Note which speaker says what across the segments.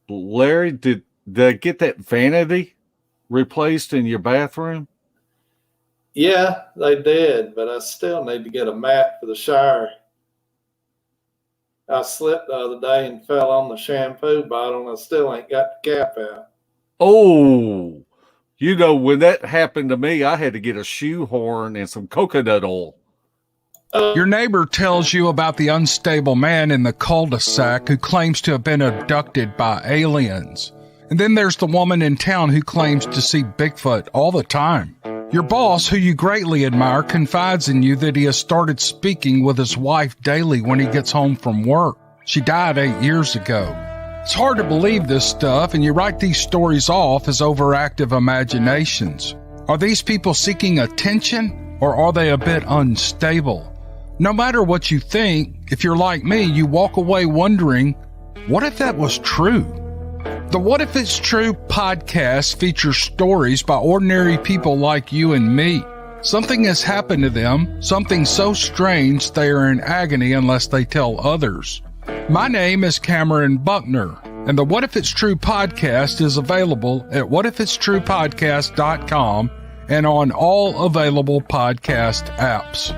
Speaker 1: Larry, did they get that vanity replaced in your bathroom?
Speaker 2: Yeah, they did, but I still need to get a mat for the shower. I slipped the other day and fell on the shampoo bottle, and I still ain't got the cap out.
Speaker 1: Oh, when that happened to me, I had to get a shoehorn and some coconut oil.
Speaker 3: Your neighbor tells you about the unstable man in the cul-de-sac who claims to have been abducted by aliens. And then there's the woman in town who claims to see Bigfoot all the time. Your boss, who you greatly admire, confides in you that he has started speaking with his wife daily when he gets home from work. She died 8 years ago. It's hard to believe this stuff, and you write these stories off as overactive imaginations. Are these people seeking attention, or are they a bit unstable? No matter what you think, if you're like me, you walk away wondering, what if that was true? The What If It's True podcast features stories by ordinary people like you and me. Something has happened to them, something so strange they are in agony unless they tell others. My name is Cameron Buckner, and the What If It's True podcast is available at whatifitstruepodcast.com and on all available podcast apps.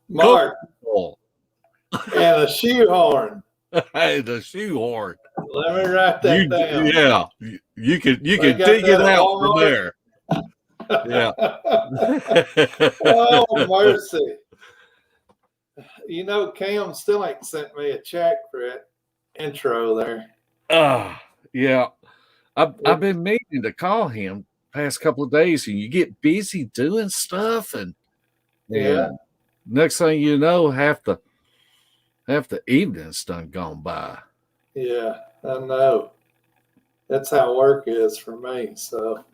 Speaker 2: Mark, and a shoehorn.
Speaker 1: Hey, the shoehorn.
Speaker 2: Let me write that down.
Speaker 1: Yeah, you can dig it out from there. Yeah.
Speaker 2: Oh, mercy. Cam still ain't sent me a check for that intro there.
Speaker 1: Yeah. I've been meaning to call him past couple of days, and you get busy doing stuff, and
Speaker 2: yeah.
Speaker 1: Next thing you know, half the evening's done gone by.
Speaker 2: Yeah, I know. That's how work is for me. So,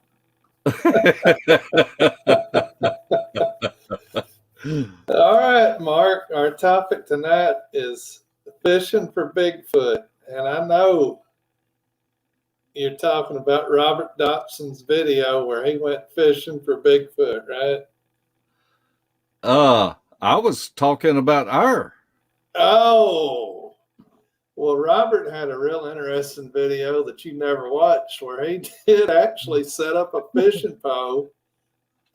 Speaker 2: all right, Mark. Our topic tonight is fishing for Bigfoot, and I know you're talking about Robert Dobson's video where he went fishing for Bigfoot, right?
Speaker 1: I was talking about our.
Speaker 2: Oh, well, Robert had a real interesting video that you never watched where he did actually set up a fishing pole.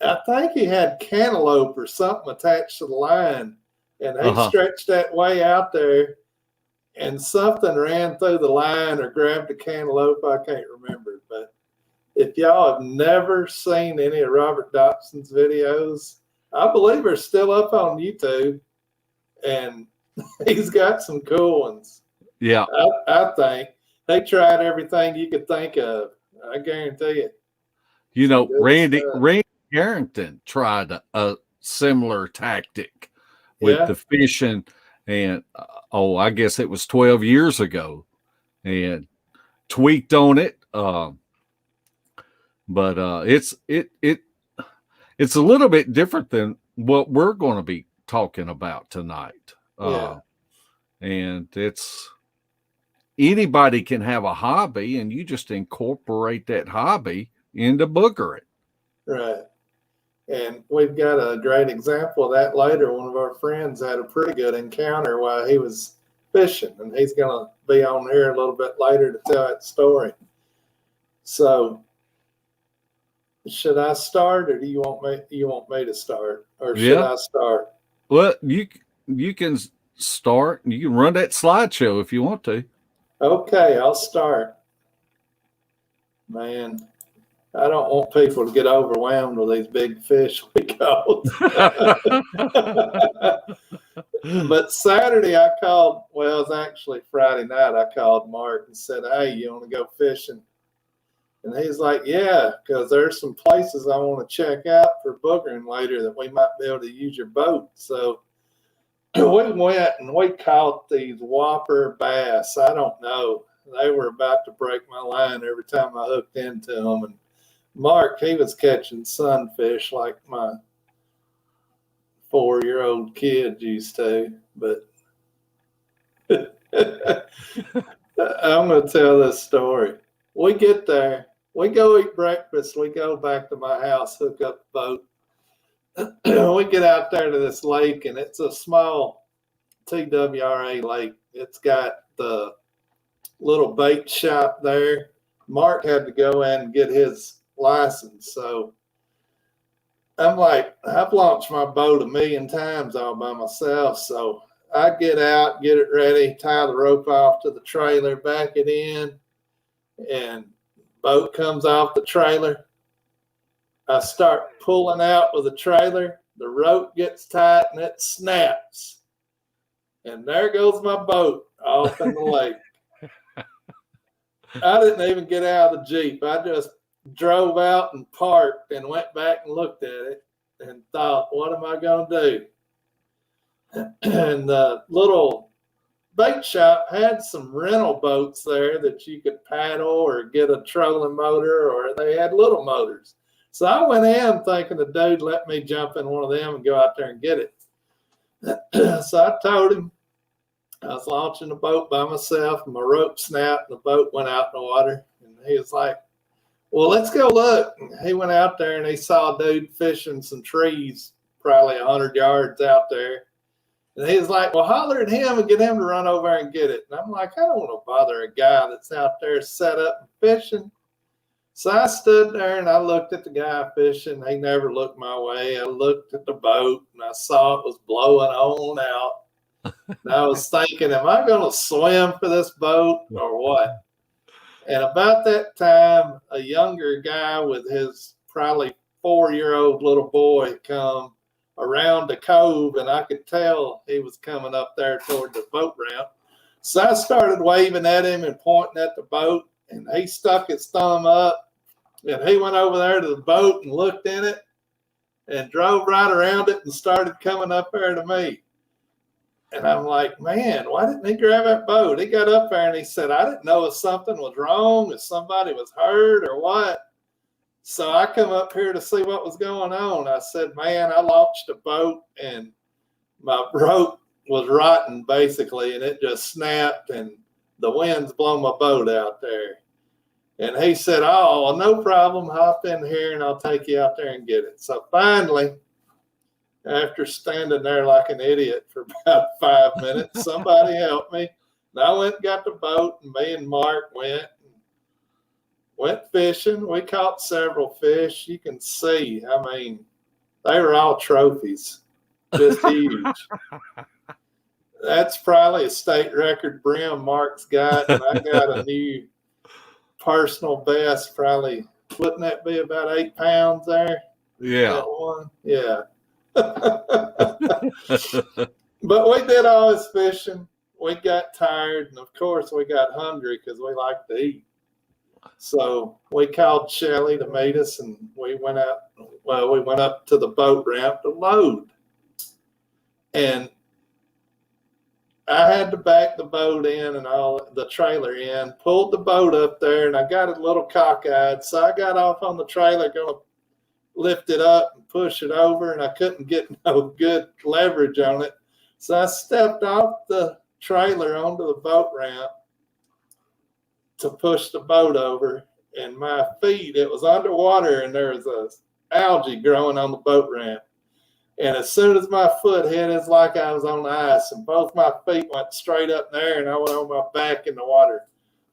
Speaker 2: I think he had cantaloupe or something attached to the line, and he stretched that way out there, and something ran through the line or grabbed the cantaloupe. I can't remember, but if y'all have never seen any of Robert Dobson's videos, I believe they're still up on YouTube, and he's got some cool ones.
Speaker 1: Yeah.
Speaker 2: I think they tried everything you could think of. I guarantee it.
Speaker 1: Randy Harrington tried a similar tactic with the fishing, and I guess it was 12 years ago, and tweaked on it. But it's a little bit different than what we're going to be talking about tonight. And it's anybody can have a hobby, and you just incorporate that hobby into boogering.
Speaker 2: Right. And we've got a great example of that later. One of our friends had a pretty good encounter while he was fishing, and he's going to be on here a little bit later to tell that story. So, should I start, or do you want me to start, or should I start?
Speaker 1: Well, you can start. You can run that slideshow if you want to.
Speaker 2: Okay, I'll start. Man, I don't want people to get overwhelmed with these big fish we caught. But Saturday I called, well, it was actually Friday night, I called Mark and said, hey, you want to go fishing? And he's like, yeah, because there's some places I want to check out for boogering later that we might be able to use your boat. So we went and we caught these whopper bass. I don't know. They were about to break my line every time I hooked into them. And Mark, he was catching sunfish like my 4-year-old kid used to. But I'm going to tell this story. We get there. We go eat breakfast. We go back to my house, hook up the boat. We get out there to this lake, and it's a small TWRA lake. It's got the little bait shop there. Mark had to go in and get his license. So I'm like, I've launched my boat 1,000,000 times all by myself. So I get out, get it ready, tie the rope off to the trailer, back it in, and boat comes off the trailer. I start pulling out with the trailer. The rope gets tight and it snaps. And there goes my boat off in the lake. I didn't even get out of the Jeep. I just drove out and parked and went back and looked at it and thought, what am I going to do? And the little bait shop had some rental boats there that you could paddle or get a trolling motor, or they had little motors. So I went in thinking the dude let me jump in one of them and go out there and get it. So I told him I was launching the boat by myself, and my rope snapped and the boat went out in the water. And he was like, well, let's go look. And he went out there and he saw a dude fishing some trees probably 100 yards out there. And he was like, well, holler at him and get him to run over and get it. And I'm like, I don't want to bother a guy that's out there set up and fishing. So I stood there and I looked at the guy fishing. He never looked my way. I looked at the boat and I saw it was blowing on out. And I was thinking, am I going to swim for this boat or what? And about that time, a younger guy with his probably 4-year-old little boy come around the cove, and I could tell he was coming up there toward the boat ramp. So I started waving at him and pointing at the boat, and he stuck his thumb up, and he went over there to the boat and looked in it and drove right around it and started coming up there to me. And I'm like, man, why didn't he grab that boat? He got up there and he said, I didn't know if something was wrong, if somebody was hurt or what. So I come up here to see what was going on. I said, man, I launched a boat and my rope was rotten basically, and it just snapped and the wind's blown my boat out there. And he said, oh, well, no problem. Hop in here and I'll take you out there and get it. So finally, after standing there like an idiot for about 5 minutes, somebody helped me. And I went and got the boat, and me and Mark went fishing. We caught several fish. You can see, I mean, they were all trophies, just huge. That's probably a state record brim Mark's got, and I got a new personal best, probably, wouldn't that be about 8 pounds there?
Speaker 1: Yeah.
Speaker 2: That one? Yeah. But we did all this fishing. We got tired, and of course we got hungry because we like to eat. So we called Shelly to meet us, and we went out. Well, we went up to the boat ramp to load, and I had to back the boat in and all the trailer in. Pulled the boat up there, and I got a little cockeyed, so I got off on the trailer, going to lift it up and push it over, and I couldn't get no good leverage on it. So I stepped off the trailer onto the boat ramp to push the boat over, and my feet, it was underwater, and there was a algae growing on the boat ramp. And as soon as my foot hit, it's like I was on ice, and both my feet went straight up there, and I went on my back in the water.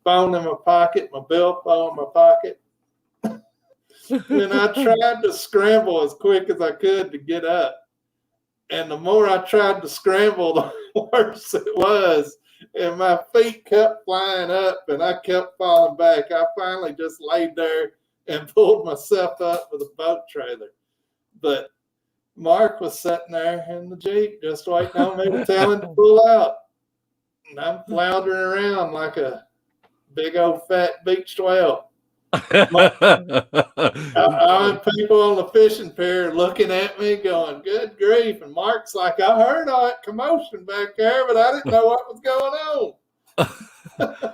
Speaker 2: Phone in my pocket, my billfold in my pocket. And I tried to scramble as quick as I could to get up. And the more I tried to scramble, the worse it was. And my feet kept flying up, and I kept falling back. I finally just laid there and pulled myself up with a boat trailer. But Mark was sitting there in the Jeep just waiting on me to tell him to pull out. And I'm floundering around like a big old fat beached whale. I had people on the fishing pier looking at me going, good grief. And Mark's like, I heard all that commotion back there, but I didn't know what was going on.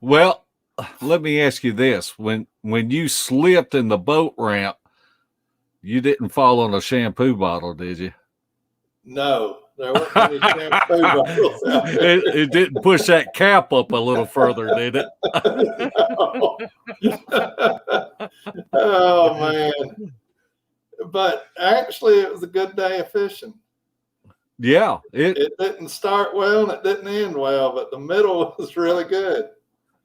Speaker 1: Well, let me ask you this. When you slipped in the boat ramp, you didn't fall on a shampoo bottle, did you?
Speaker 2: No, there weren't any shampoo bottles out there.
Speaker 1: It didn't push that cap up a little further, did it?
Speaker 2: Oh, man. But actually, it was a good day of fishing.
Speaker 1: Yeah.
Speaker 2: It didn't start well and it didn't end well, but the middle was really good.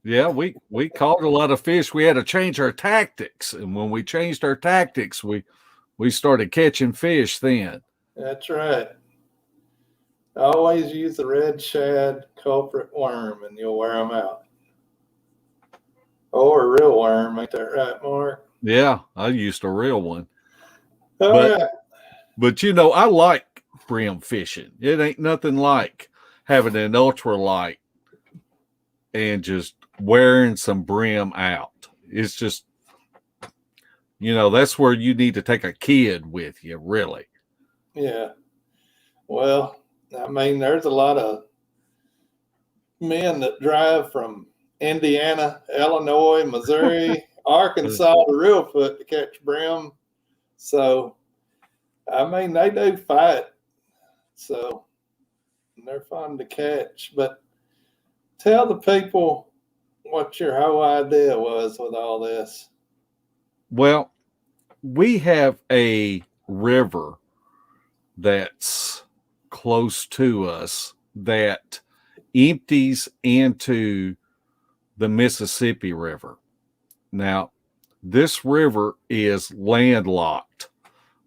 Speaker 1: Yeah, we caught a lot of fish. We had to change our tactics. And when we changed our tactics, we started catching fish then.
Speaker 2: That's right. Always use the red shad culprit worm and you'll wear them out. Or a real worm, ain't that right, Mark?
Speaker 1: Yeah, I used a real one.
Speaker 2: Right.
Speaker 1: But you know, I like brim fishing. It ain't nothing like having an ultralight and just wearing some brim out. It's just, you know, that's where you need to take a kid with you, really.
Speaker 2: Yeah. Well, I mean, there's a lot of men that drive from Indiana, Illinois, Missouri, Arkansas to Reelfoot to catch brim. So, I mean, they do fight. So, they're fun to catch. But tell the people what your whole idea was with all this.
Speaker 1: Well, we have a river that's close to us that empties into the Mississippi River. Now, this river is landlocked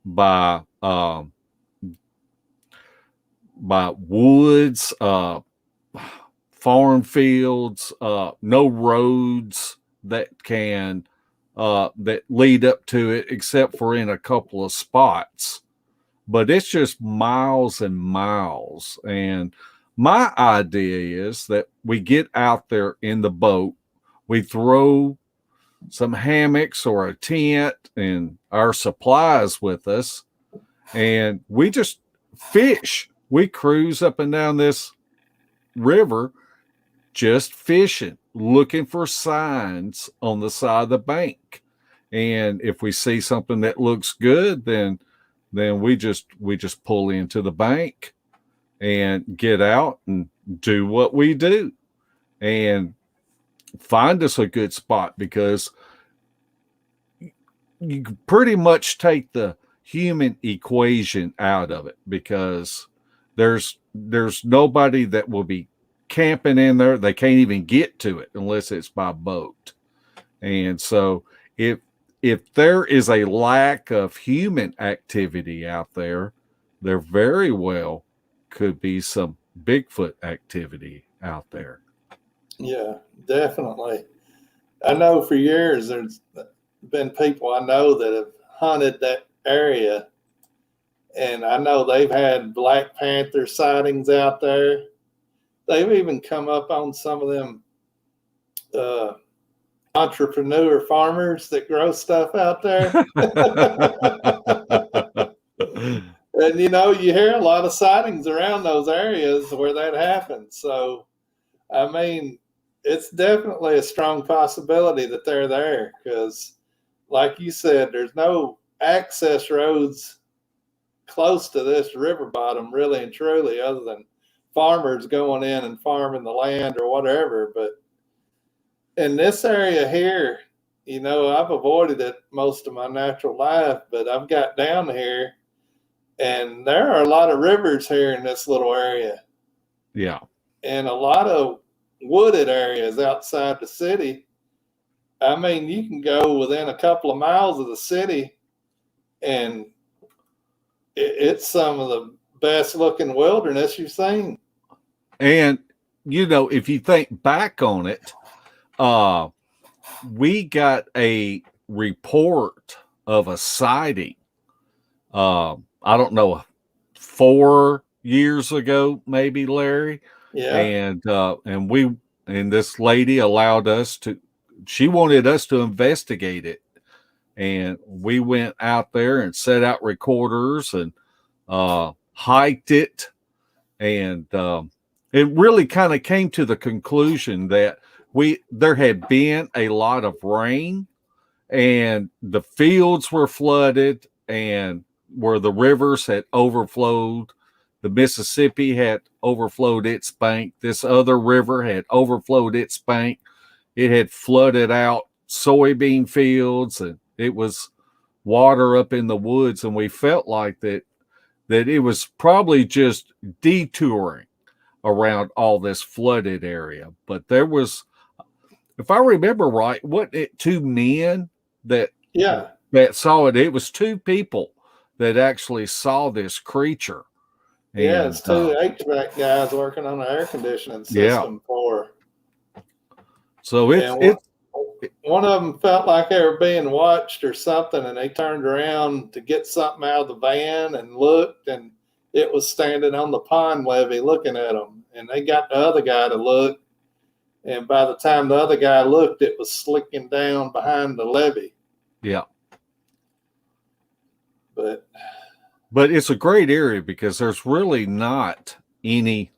Speaker 1: by woods, farm fields, no roads that can that lead up to it, except for in a couple of spots. But it's just miles and miles. And my idea is that we get out there in the boat, we throw some hammocks or a tent and our supplies with us, and we just fish. We cruise up and down this river just fishing, looking for signs on the side of the bank. And if we see something that looks good, then we just pull into the bank and get out and do what we do and find us a good spot, because you pretty much take the human equation out of it, because there's nobody that will be camping in there. They can't even get to it unless it's by boat. And so if there is a lack of human activity out there, there very well could be some Bigfoot activity out there.
Speaker 2: Yeah, definitely. I know for years there's been people I know that have hunted that area, and I know they've had Black Panther sightings out there. They've even come up on some of them entrepreneur farmers that grow stuff out there. And, you know, you hear a lot of sightings around those areas where that happens. So, I mean, it's definitely a strong possibility that they're there, because, like you said, there's no access roads close to this river bottom, really and truly, other than farmers going in and farming the land or whatever. But in this area here, you know, I've avoided it most of my natural life, but I've got down here, and there are a lot of rivers here in this little area.
Speaker 1: Yeah.
Speaker 2: And a lot of wooded areas outside the city. I mean, you can go within a couple of miles of the city, and it's some of the best looking wilderness you've seen.
Speaker 1: And, you know, if you think back on it, we got a report of a sighting, I don't know, 4 years ago, maybe, Larry.
Speaker 2: Yeah.
Speaker 1: And this lady allowed us to she wanted us to investigate it. And we went out there and set out recorders and hiked it. And it really kind of came to the conclusion that there had been a lot of rain and the fields were flooded, and where the rivers had overflowed, the Mississippi had overflowed its bank. This other river had overflowed its bank. It had flooded out soybean fields, and it was water up in the woods. And we felt like that it was probably just detouring around all this flooded area. But there was, if I remember right, wasn't it two men that saw it? It was two people that actually saw this creature.
Speaker 2: Yeah, it's two HVAC guys working on the air conditioning system for.
Speaker 1: So
Speaker 2: one of them felt like they were being watched or something, and they turned around to get something out of the van and looked, and it was standing on the pond levee looking at them. And they got the other guy to look, and by the time the other guy looked, it was slicking down behind the levee.
Speaker 1: Yeah.
Speaker 2: But
Speaker 1: it's a great area because there's really not any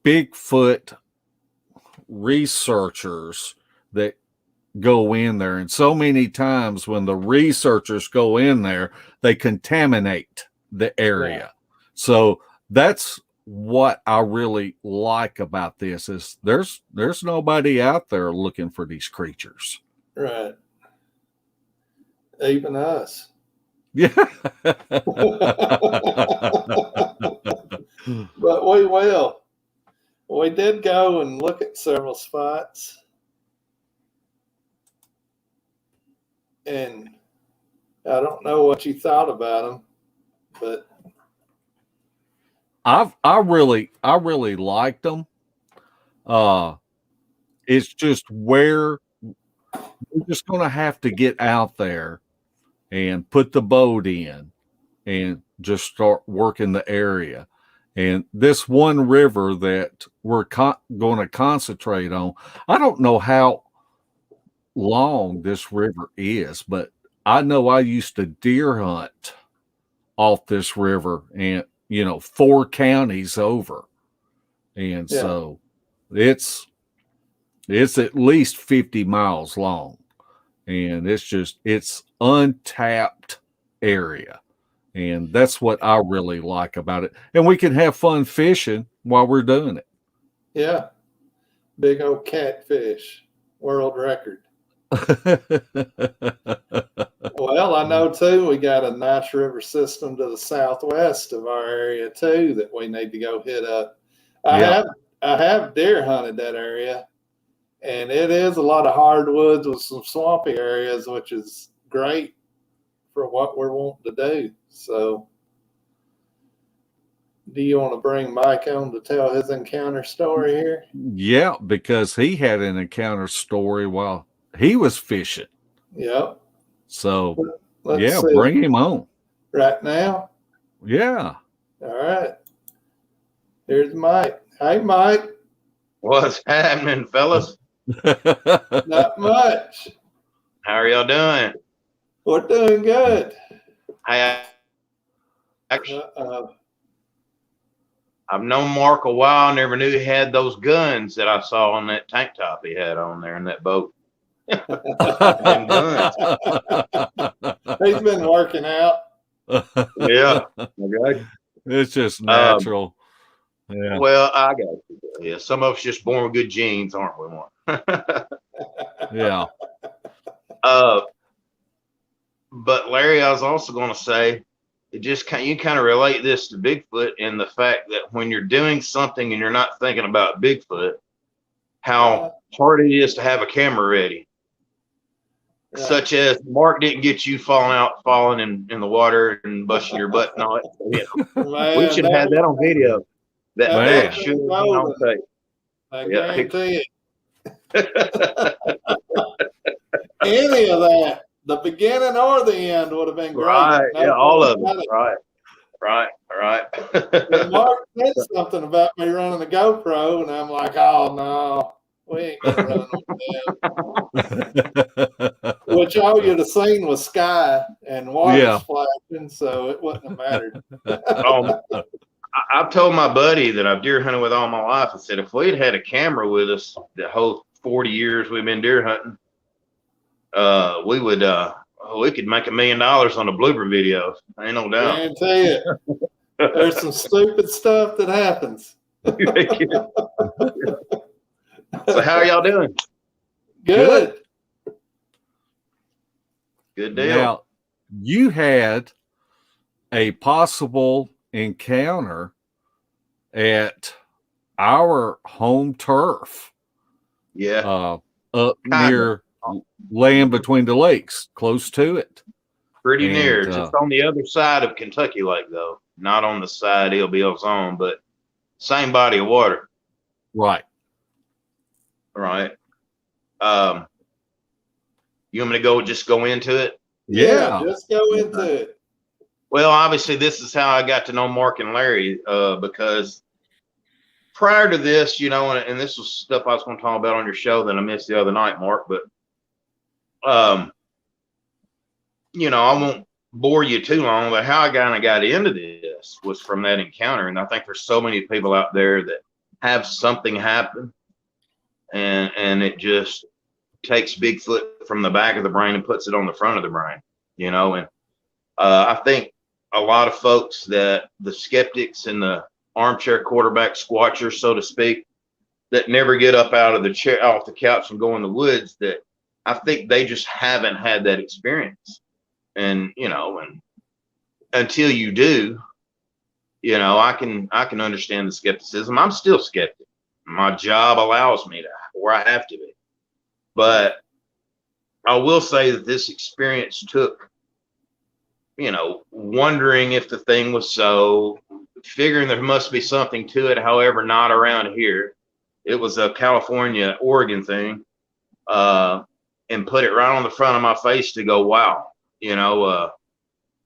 Speaker 1: Bigfoot researchers that go in there. And so many times when the researchers go in there, they contaminate the area. Yeah. So that's what I really like about this is there's nobody out there looking for these creatures.
Speaker 2: Right. Even us.
Speaker 1: Yeah.
Speaker 2: But we will. We did go and look at several spots. And I don't know what you thought about them, but
Speaker 1: I really liked them. It's just where we're just going to have to get out there and put the boat in and just start working the area. And this one river that we're going to concentrate on, I don't know how long this river is, but I know I used to deer hunt off this river, and 4 counties over. And so it's at least 50 miles long, and it's untapped area. And that's what I really like about it. And we can have fun fishing while we're doing it.
Speaker 2: Yeah. Big old catfish, world record. Well, I know too, we got a nice river system to the southwest of our area too that we need to go hit up. I have deer hunted that area, and it is a lot of hardwoods with some swampy areas, which is great for what we're wanting to do. So do you want to bring Mike on to tell his encounter story here?
Speaker 1: Yeah, because he had an encounter story while he was fishing.
Speaker 2: Yep.
Speaker 1: So, bring him on.
Speaker 2: Right now?
Speaker 1: Yeah.
Speaker 2: All right. Here's Mike. Hey, Mike.
Speaker 4: What's happening, fellas?
Speaker 2: Not much.
Speaker 4: How are y'all doing?
Speaker 2: We're doing good.
Speaker 4: I've known Mark a while. Never knew he had those guns that I saw on that tank top he had on there in that boat.
Speaker 2: He's been working out.
Speaker 4: Yeah. Okay.
Speaker 1: It's just natural.
Speaker 4: Yeah. Well, I got you. Yeah. Some of us just born with good genes, aren't we?
Speaker 1: Yeah.
Speaker 4: But Larry, I was also going to say, you kind of relate this to Bigfoot in the fact that when you're doing something and you're not thinking about Bigfoot, how hard it is to have a camera ready. Yeah. Such as Mark didn't get you falling in the water and busting your butt and all that. Man, we should have had that on video. That should have been on tape.
Speaker 2: I guarantee it. Any of that, the beginning or the end, would have been great.
Speaker 4: Right, all of them. Right.
Speaker 2: Mark said something about me running the GoPro, and I'm like, oh no. We ain't gonna run with them. Which all you'd have seen was sky and water
Speaker 1: Yeah.
Speaker 2: splashing, so it wouldn't have mattered.
Speaker 4: I've told my buddy that I've deer hunted with all my life. I said, if we'd had a camera with us the whole 40 years we've been deer hunting, we could make $1 million on the blooper videos. Ain't no doubt.
Speaker 2: Guarantee it. There's some stupid stuff that happens.
Speaker 4: So how are y'all doing?
Speaker 2: Good.
Speaker 4: Good deal.
Speaker 1: Now, you had a possible encounter at our home turf.
Speaker 4: Yeah.
Speaker 1: Up near Land Between the Lakes, close to it.
Speaker 4: Pretty near. Just on the other side of Kentucky Lake, though. Not on the side LBL's on, but same body of water.
Speaker 1: Right.
Speaker 4: Right. You want me to just go into it?
Speaker 2: Yeah, just go into it.
Speaker 4: Well, obviously, this is how I got to know Mark and Larry, because prior to this, and this was stuff I was going to talk about on your show that I missed the other night, Mark, but, I won't bore you too long, but how I kind of got into this was from that encounter. And I think there's so many people out there that have something happen and it just takes Bigfoot from the back of the brain and puts it on the front of the brain, and I think a lot of folks, that the skeptics and the armchair quarterback squatchers, so to speak, that never get up out of the chair, off the couch and go in the woods, that I think they just haven't had that experience. And, and until you do, I can understand the skepticism. I'm still skeptic. My job allows me to, or I have to be. But I will say that this experience took, wondering if the thing was so, figuring there must be something to it. However, not around here. It was a California, Oregon thing, and put it right on the front of my face to go, wow,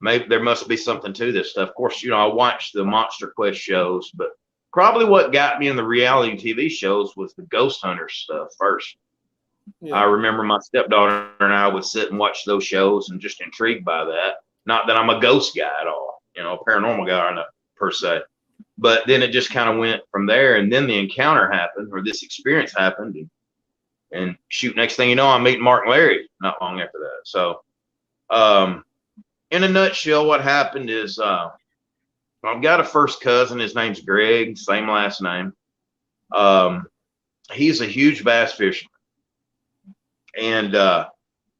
Speaker 4: maybe there must be something to this stuff. Of course, I watched the Monster Quest shows, but probably what got me in the reality TV shows was the ghost hunter stuff first. Yeah. I remember my stepdaughter and I would sit and watch those shows and just intrigued by that. Not that I'm a ghost guy at all, a paranormal guy or not per se. But then it just kind of went from there. And then the encounter happened, or this experience happened. And shoot, next thing you know, I'm meeting Mark and Larry not long after that. So in a nutshell, what happened is I've got a first cousin. His name's Greg, same last name. He's a huge bass fisherman. And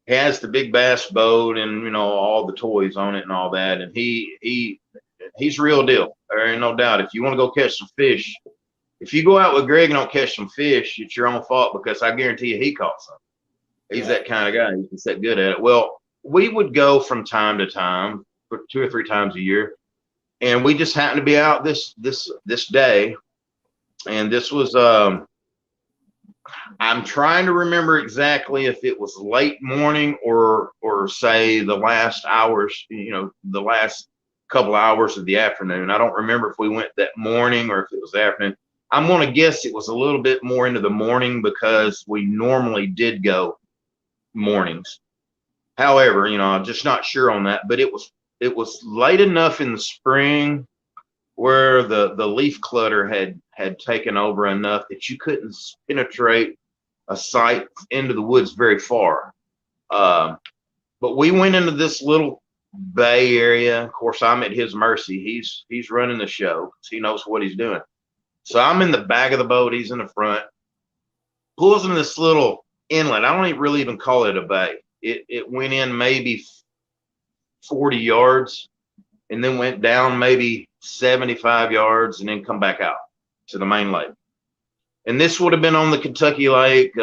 Speaker 4: he has the big bass boat and, all the toys on it and all that. And he's real deal. There ain't no doubt. If you want to go catch some fish, if you go out with Greg and don't catch some fish, it's your own fault, because I guarantee you he caught some. He's that kind of guy. He's that good at it. Well, we would go from time to time, for 2 or 3 times a year. And we just happened to be out this day. And this was, I'm trying to remember exactly if it was late morning or say the last hours, the last couple hours of the afternoon. I don't remember if we went that morning or if it was afternoon. I'm going to guess it was a little bit more into the morning, because we normally did go mornings. However, I'm just not sure on that, but it was late enough in the spring where the leaf clutter had taken over enough that you couldn't penetrate a site into the woods very far. But we went into this little bay area. Of course, I'm at his mercy. He's running the show because he knows what he's doing. So I'm in the back of the boat. He's in the front. Pulls in this little inlet. I don't really even call it a bay. It went in maybe 40 yards and then went down maybe 75 yards and then come back out to the main lake. And this would have been on the Kentucky Lake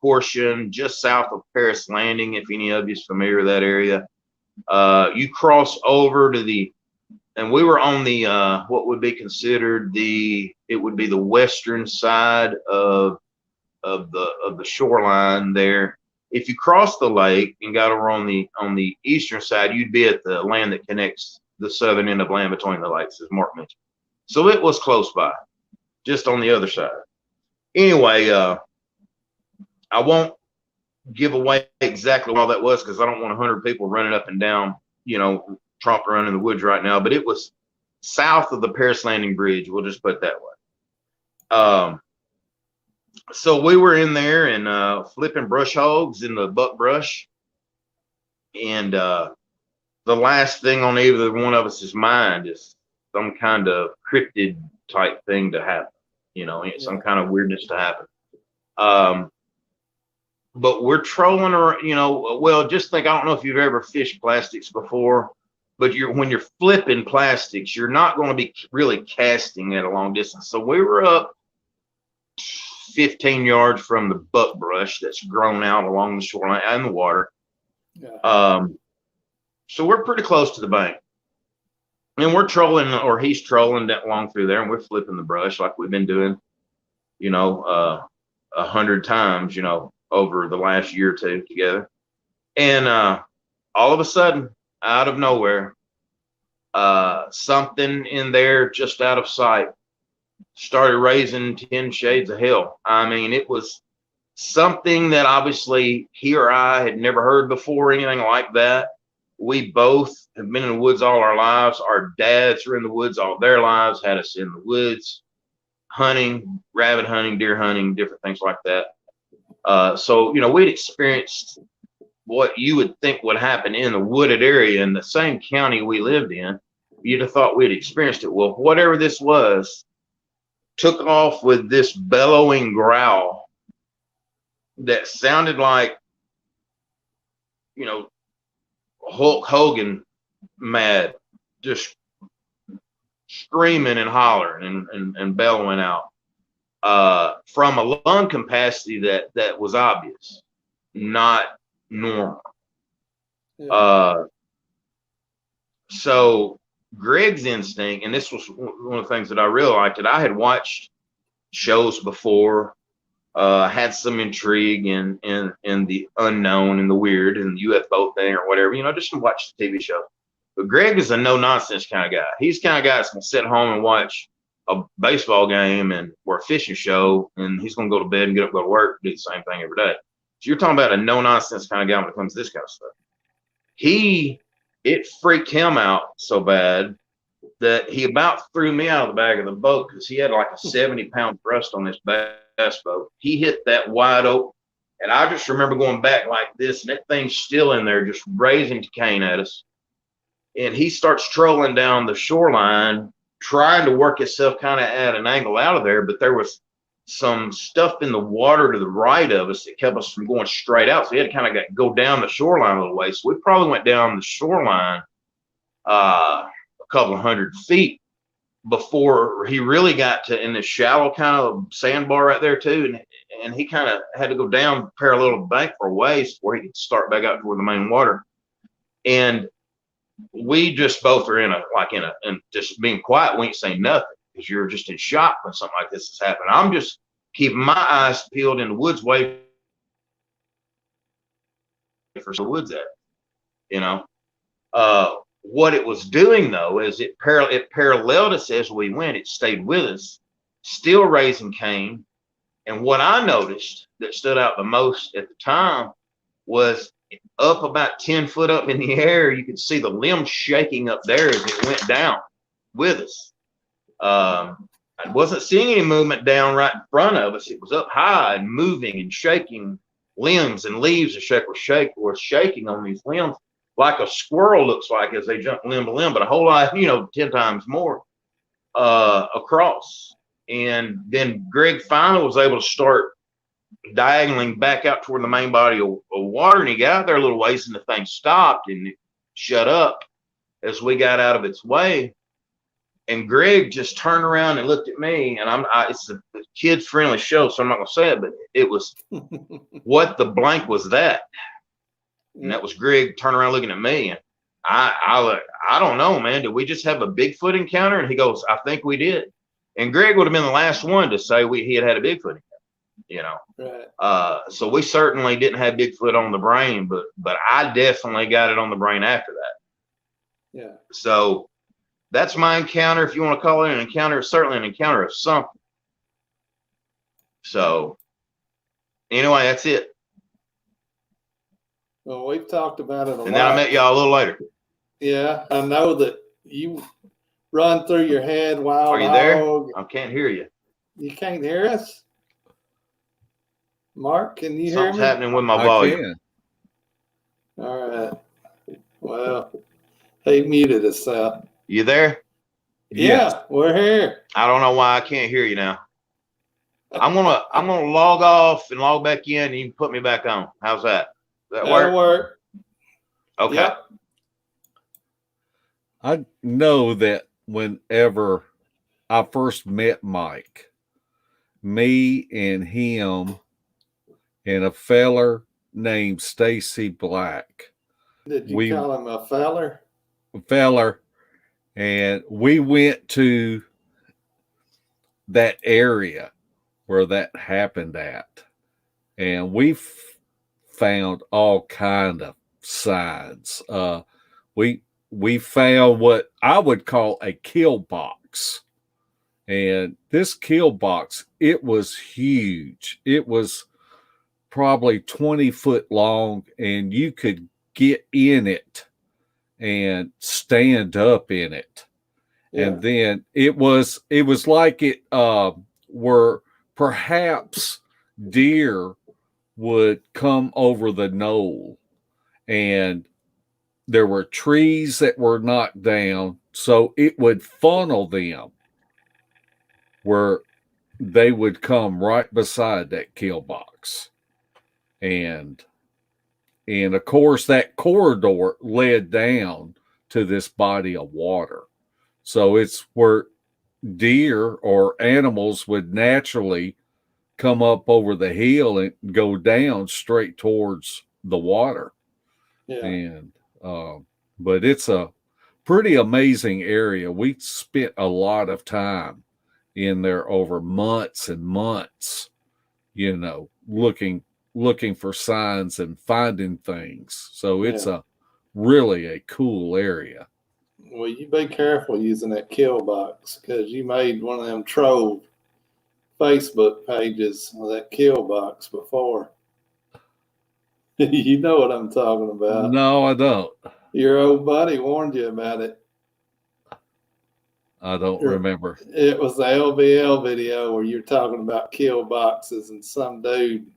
Speaker 4: portion just south of Paris Landing, if any of you is familiar with that area. You cross over to and we were on the what would be considered it would be the western side of the shoreline there. If you cross the lake and got over on the eastern side, you'd be at the land that connects the southern end of Land Between the Lakes, as Mark mentioned. So it was close by, just on the other side. Anyway, I won't give away exactly what all that was because I don't want 100 people running up and down, tromping around in the woods right now. But it was south of the Paris Landing Bridge. We'll just put it that way. So we were in there and flipping brush hogs in the buck brush, and the last thing on either one of us' mind is some kind of cryptid type thing to happen, some kind of weirdness to happen. But we're trolling around, well, just think, I don't know if you've ever fished plastics before, but when you're flipping plastics, you're not going to be really casting at a long distance. So we were up 15 yards from the buck brush that's grown out along the shoreline and the water. Yeah. So we're pretty close to the bank. And we're trolling, or he's trolling that along through there, and we're flipping the brush like we've been doing, 100 times, over the last year or two together. And all of a sudden, out of nowhere, something in there just out of sight started raising 10 shades of hell. I mean, it was something that obviously he or I had never heard before, anything like that. We both have been in the woods all our lives. Our dads were in the woods all their lives, had us in the woods, hunting, rabbit hunting, deer hunting, different things like that. So, we'd experienced what you would think would happen in the wooded area in the same county we lived in. You'd have thought we'd experienced it. Well, whatever this was took off with this bellowing growl that sounded like, Hulk Hogan mad, just screaming and hollering and bellowing out from a lung capacity that was obvious, not normal. Yeah. So Greg's instinct, and this was one of the things that I really liked, that I had watched shows before, had some intrigue in the unknown and the weird and the UFO thing or whatever, just to watch the TV show. But Greg is a no nonsense kind of guy. He's the kind of guy that's gonna sit home and watch a baseball game or a fishing show, and he's gonna go to bed and get up, go to work, do the same thing every day. So you're talking about a no nonsense kind of guy when it comes to this kind of stuff. It freaked him out so bad that he about threw me out of the back of the boat because he had like a 70-pound thrust on this bass boat. He hit that wide open, and I just remember going back like this, and that thing's still in there, just raising cane at us. And he starts trolling down the shoreline, trying to work himself kind of at an angle out of there, but there was some stuff in the water to the right of us that kept us from going straight out. So he had to kind of go down the shoreline a little way. So we probably went down the shoreline a couple of 100 feet before he really got to in this shallow kind of sandbar right there too. And he kind of had to go down parallel to the bank for a ways before he could start back out toward the main water. And we just both are and just being quiet. We ain't saying nothing because you're just in shock when something like this has happened. I'm just keeping my eyes peeled in the woods, waiting for the woods at, what it was doing though is it paralleled us as we went. It stayed with us, still raising cane. And what I noticed that stood out the most at the time was up about 10 foot up in the air, you could see the limbs shaking up there as it went down with us. I wasn't seeing any movement down right in front of us. It was up high and moving and shaking limbs, and leaves were shaking on these limbs like a squirrel looks like as they jump limb to limb, but a whole lot, 10 times more across. And then Greg finally was able to start diagonaling back out toward the main body of water, and he got out there a little ways, and the thing stopped and it shut up as we got out of its way. And Greg just turned around and looked at me, and it's a kids friendly show, so I'm not gonna say it, but it was what the blank was that? And that was Greg turning around looking at me, and I don't know, man, did we just have a Bigfoot encounter? And he goes, I think we did. And Greg would have been the last one to say he had a Bigfoot encounter, Right. So we certainly didn't have Bigfoot on the brain, but I definitely got it on the brain after that. Yeah. So that's my encounter, if you want to call it an encounter. Certainly an encounter of something. So Anyway, that's it.
Speaker 2: Well, we've talked about it a lot.
Speaker 4: And then I met y'all a little later.
Speaker 2: Yeah, I know that you run through your head wild
Speaker 4: Are you there?
Speaker 2: hog.
Speaker 4: I can't hear you.
Speaker 2: You can't hear us? Mark, can you
Speaker 4: Something's
Speaker 2: hear me?
Speaker 4: happening with my
Speaker 1: I
Speaker 4: volume.
Speaker 2: All right. Well, he muted us out.
Speaker 4: You there?
Speaker 2: Yeah, we're here.
Speaker 4: I don't know why I can't hear you now. I'm gonna log off and log back in, and you can put me back on. How's that? Does that
Speaker 2: That'll
Speaker 4: work?
Speaker 2: work.
Speaker 4: Okay.
Speaker 2: Yep.
Speaker 1: I know that whenever I first met Mike, me and him and a feller named Stacy Black,
Speaker 2: Did you call him a feller?
Speaker 1: and we went to that area where that happened at, and we found all kind of signs. We found what I would call a kill box. And this kill box, it was huge. It was probably 20 foot long, and you could get in it and stand up in it.
Speaker 2: Yeah.
Speaker 1: And then it was like it were perhaps deer would come over the knoll, and there were trees that were knocked down, so it would funnel them where they would come right beside that kill box. And of course that corridor led down to this body of water. So it's where deer or animals would naturally come up over the hill and go down straight towards the water.
Speaker 2: Yeah.
Speaker 1: And but it's a pretty amazing area. We spent a lot of time in there over months and months, looking for signs and finding things. So it's really a cool area.
Speaker 2: Well, you be careful using that kill box, because you made one of them troll Facebook pages with that kill box before. You know what I'm talking about.
Speaker 1: No, I don't.
Speaker 2: Your old buddy warned you about it.
Speaker 1: I don't remember.
Speaker 2: It was the LBL video where you're talking about kill boxes, and some dude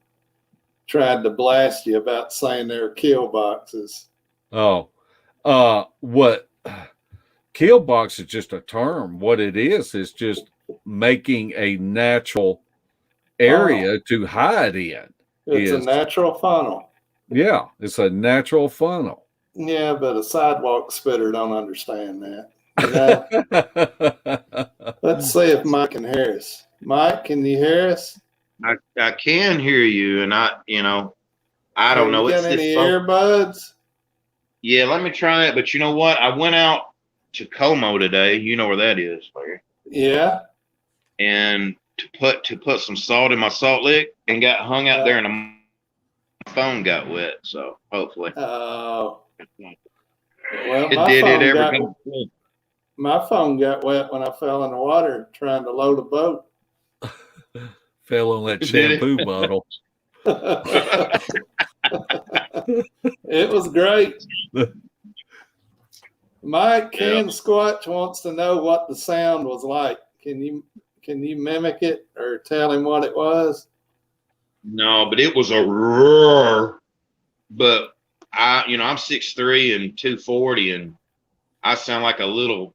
Speaker 2: tried to blast you about saying they were kill boxes.
Speaker 1: Oh, what kill box is just a term. What it is just making a natural area to hide in.
Speaker 2: It's a natural funnel.
Speaker 1: Yeah, it's a natural funnel.
Speaker 2: Yeah, but a sidewalk spitter don't understand that. Let's see if Mike can hear us. Mike, can you hear us?
Speaker 4: I can hear you, and I don't know.
Speaker 2: You got any earbuds?
Speaker 4: Yeah, let me try that. But you know what? I went out to Como today. You know where that is, Larry.
Speaker 2: Yeah.
Speaker 4: And to put some salt in my salt lick, and got hung out there, and my phone got wet. So hopefully.
Speaker 2: Oh.
Speaker 4: Well,
Speaker 2: my phone got wet when I fell in the water trying to load a boat.
Speaker 1: Fell on that shampoo bottle.
Speaker 2: It was great. Mike Squatch wants to know what the sound was like. Can you mimic it or tell him what it was?
Speaker 4: No, but it was a roar. But I'm 6'3" and 240, and I sound like a little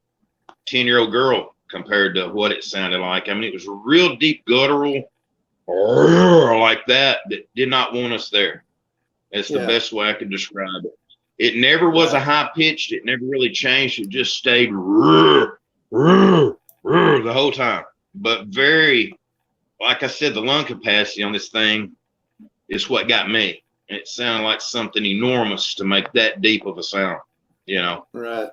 Speaker 4: 10-year-old girl compared to what it sounded like. I mean, it was real deep guttural like that did not want us there. That's the best way I could describe it. It never was a high pitched. It never really changed. It just stayed the whole time. But very, like I said, the lung capacity on this thing is what got me. It sounded like something enormous to make that deep of a sound,
Speaker 2: Right.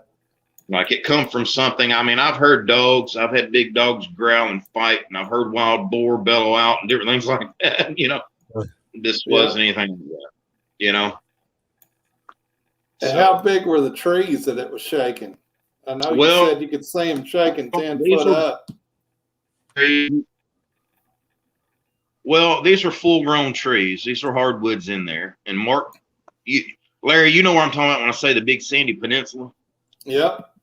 Speaker 4: Like it come from something. I mean, I've heard dogs. I've had big dogs growl and fight, and I've heard wild boar bellow out and different things like that. This wasn't anything like that.
Speaker 2: So, how big were the trees that it was shaking? I know you said you could see them shaking 10 foot up.
Speaker 4: Well, these are full grown trees. These are hardwoods in there. And Larry, you know where I'm talking about when I say the Big Sandy Peninsula?
Speaker 2: Yep.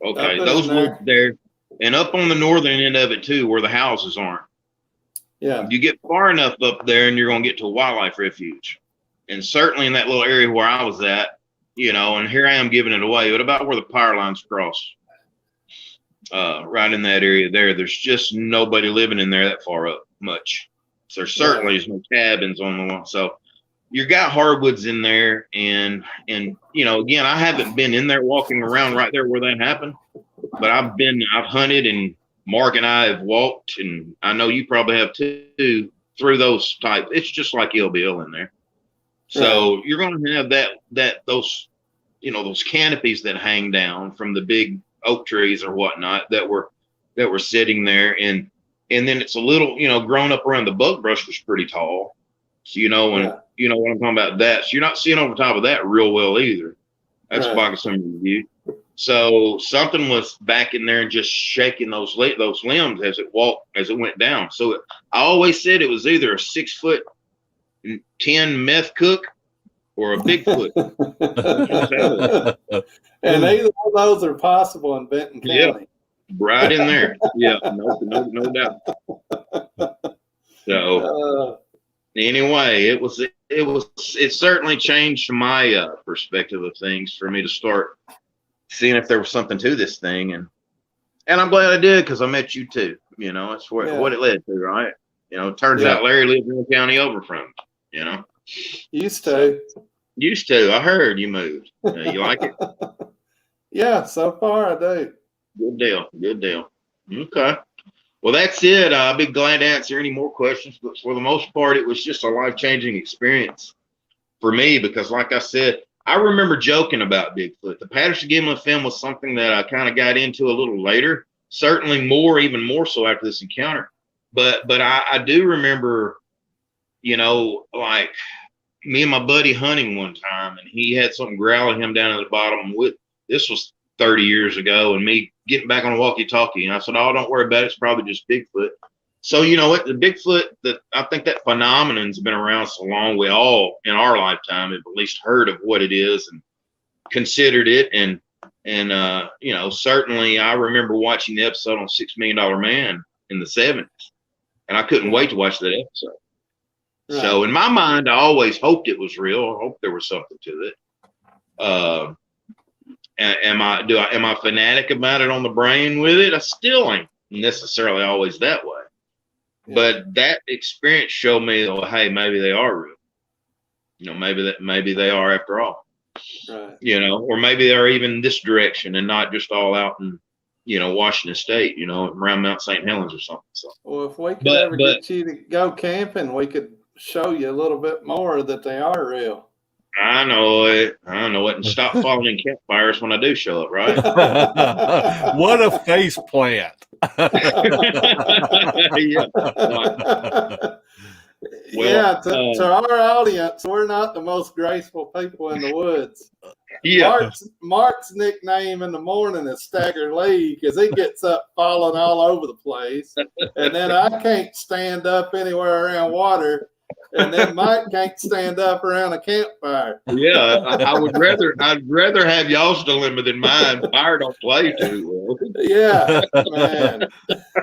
Speaker 4: Okay,
Speaker 2: Up
Speaker 4: those
Speaker 2: in there.
Speaker 4: woods there. And up on the northern end of it too, where the houses aren't.
Speaker 2: Yeah.
Speaker 4: You get far enough up there and you're going to get to a wildlife refuge. And certainly in that little area where I was at, you know, and here I am giving it away, but about where the power lines cross, right in that area there's just nobody living in there that far up much. So there certainly is no cabins on the one. So you got hardwoods in there, and you know, again, I haven't been in there walking around right there where that happened, but I've hunted, and Mark and I have walked, and I know you probably have too, through those type. It's just like Bill in there. So you're going to have those, you know, those canopies that hang down from the big oak trees or whatnot that were sitting there, and then it's a little, you know, grown up around the bug brush was pretty tall. So, you know, and you know what I'm talking about that. So you're not seeing over top of that real well either. That's blocking some of the view. So something was back in there and just shaking those limbs as it went down. So I always said it was either a 6'10" meth cook or a Bigfoot.
Speaker 2: And either of those are possible in Benton County.
Speaker 4: Yep. Right in there. Yeah, no doubt. So anyway, it certainly changed my perspective of things for me to start seeing if there was something to this thing, and I'm glad I did, because I met you too. You know, that's what it led to, right? You know, it turns out Larry lived in the county over from me, you know.
Speaker 2: Used to.
Speaker 4: I heard you moved. You like it?
Speaker 2: Yeah, so far I do.
Speaker 4: Good deal. Okay. Well, that's it. I'll be glad to answer any more questions, but for the most part, it was just a life-changing experience for me, because like I said, I remember joking about Bigfoot. The Patterson-Gimlin film was something that I kind of got into a little later, certainly even more so after this encounter. But I do remember, you know, like me and my buddy hunting one time, and he had something growling him down at the bottom. This was 30 years ago, and me getting back on a walkie-talkie, and I said, "Oh, don't worry about it. It's probably just Bigfoot." So, you know what, the Bigfoot, I think that phenomenon's been around so long. We all in our lifetime have at least heard of what it is and considered it. And you know, certainly I remember watching the episode on $6 Million Man in the 70s, and I couldn't wait to watch that episode. Right. So in my mind, I always hoped it was real. I hoped there was something to it. Am I fanatic about it on the brain with it? I still ain't necessarily always that way. But that experience showed me, oh, hey, maybe they are real. You know, maybe they are after all. Right. You know, or maybe they're even this direction and not just all out in, you know, Washington State, you know, around Mount St. Helens or something. So,
Speaker 2: well, if we could ever get you to go camping, we could show you a little bit more that they are real.
Speaker 4: I know it, and stop falling in campfires when I do show up, right?
Speaker 1: What a face plant.
Speaker 2: Yeah. To our audience, we're not the most graceful people in the woods.
Speaker 4: Yeah.
Speaker 2: Mark's nickname in the morning is Stagger Lee, because he gets up falling all over the place. And then I can't stand up anywhere around water. And then Mike can't stand up around a campfire.
Speaker 4: Yeah, I'd rather have y'all's dilemma than mine. Fire don't play too well.
Speaker 2: Yeah, man.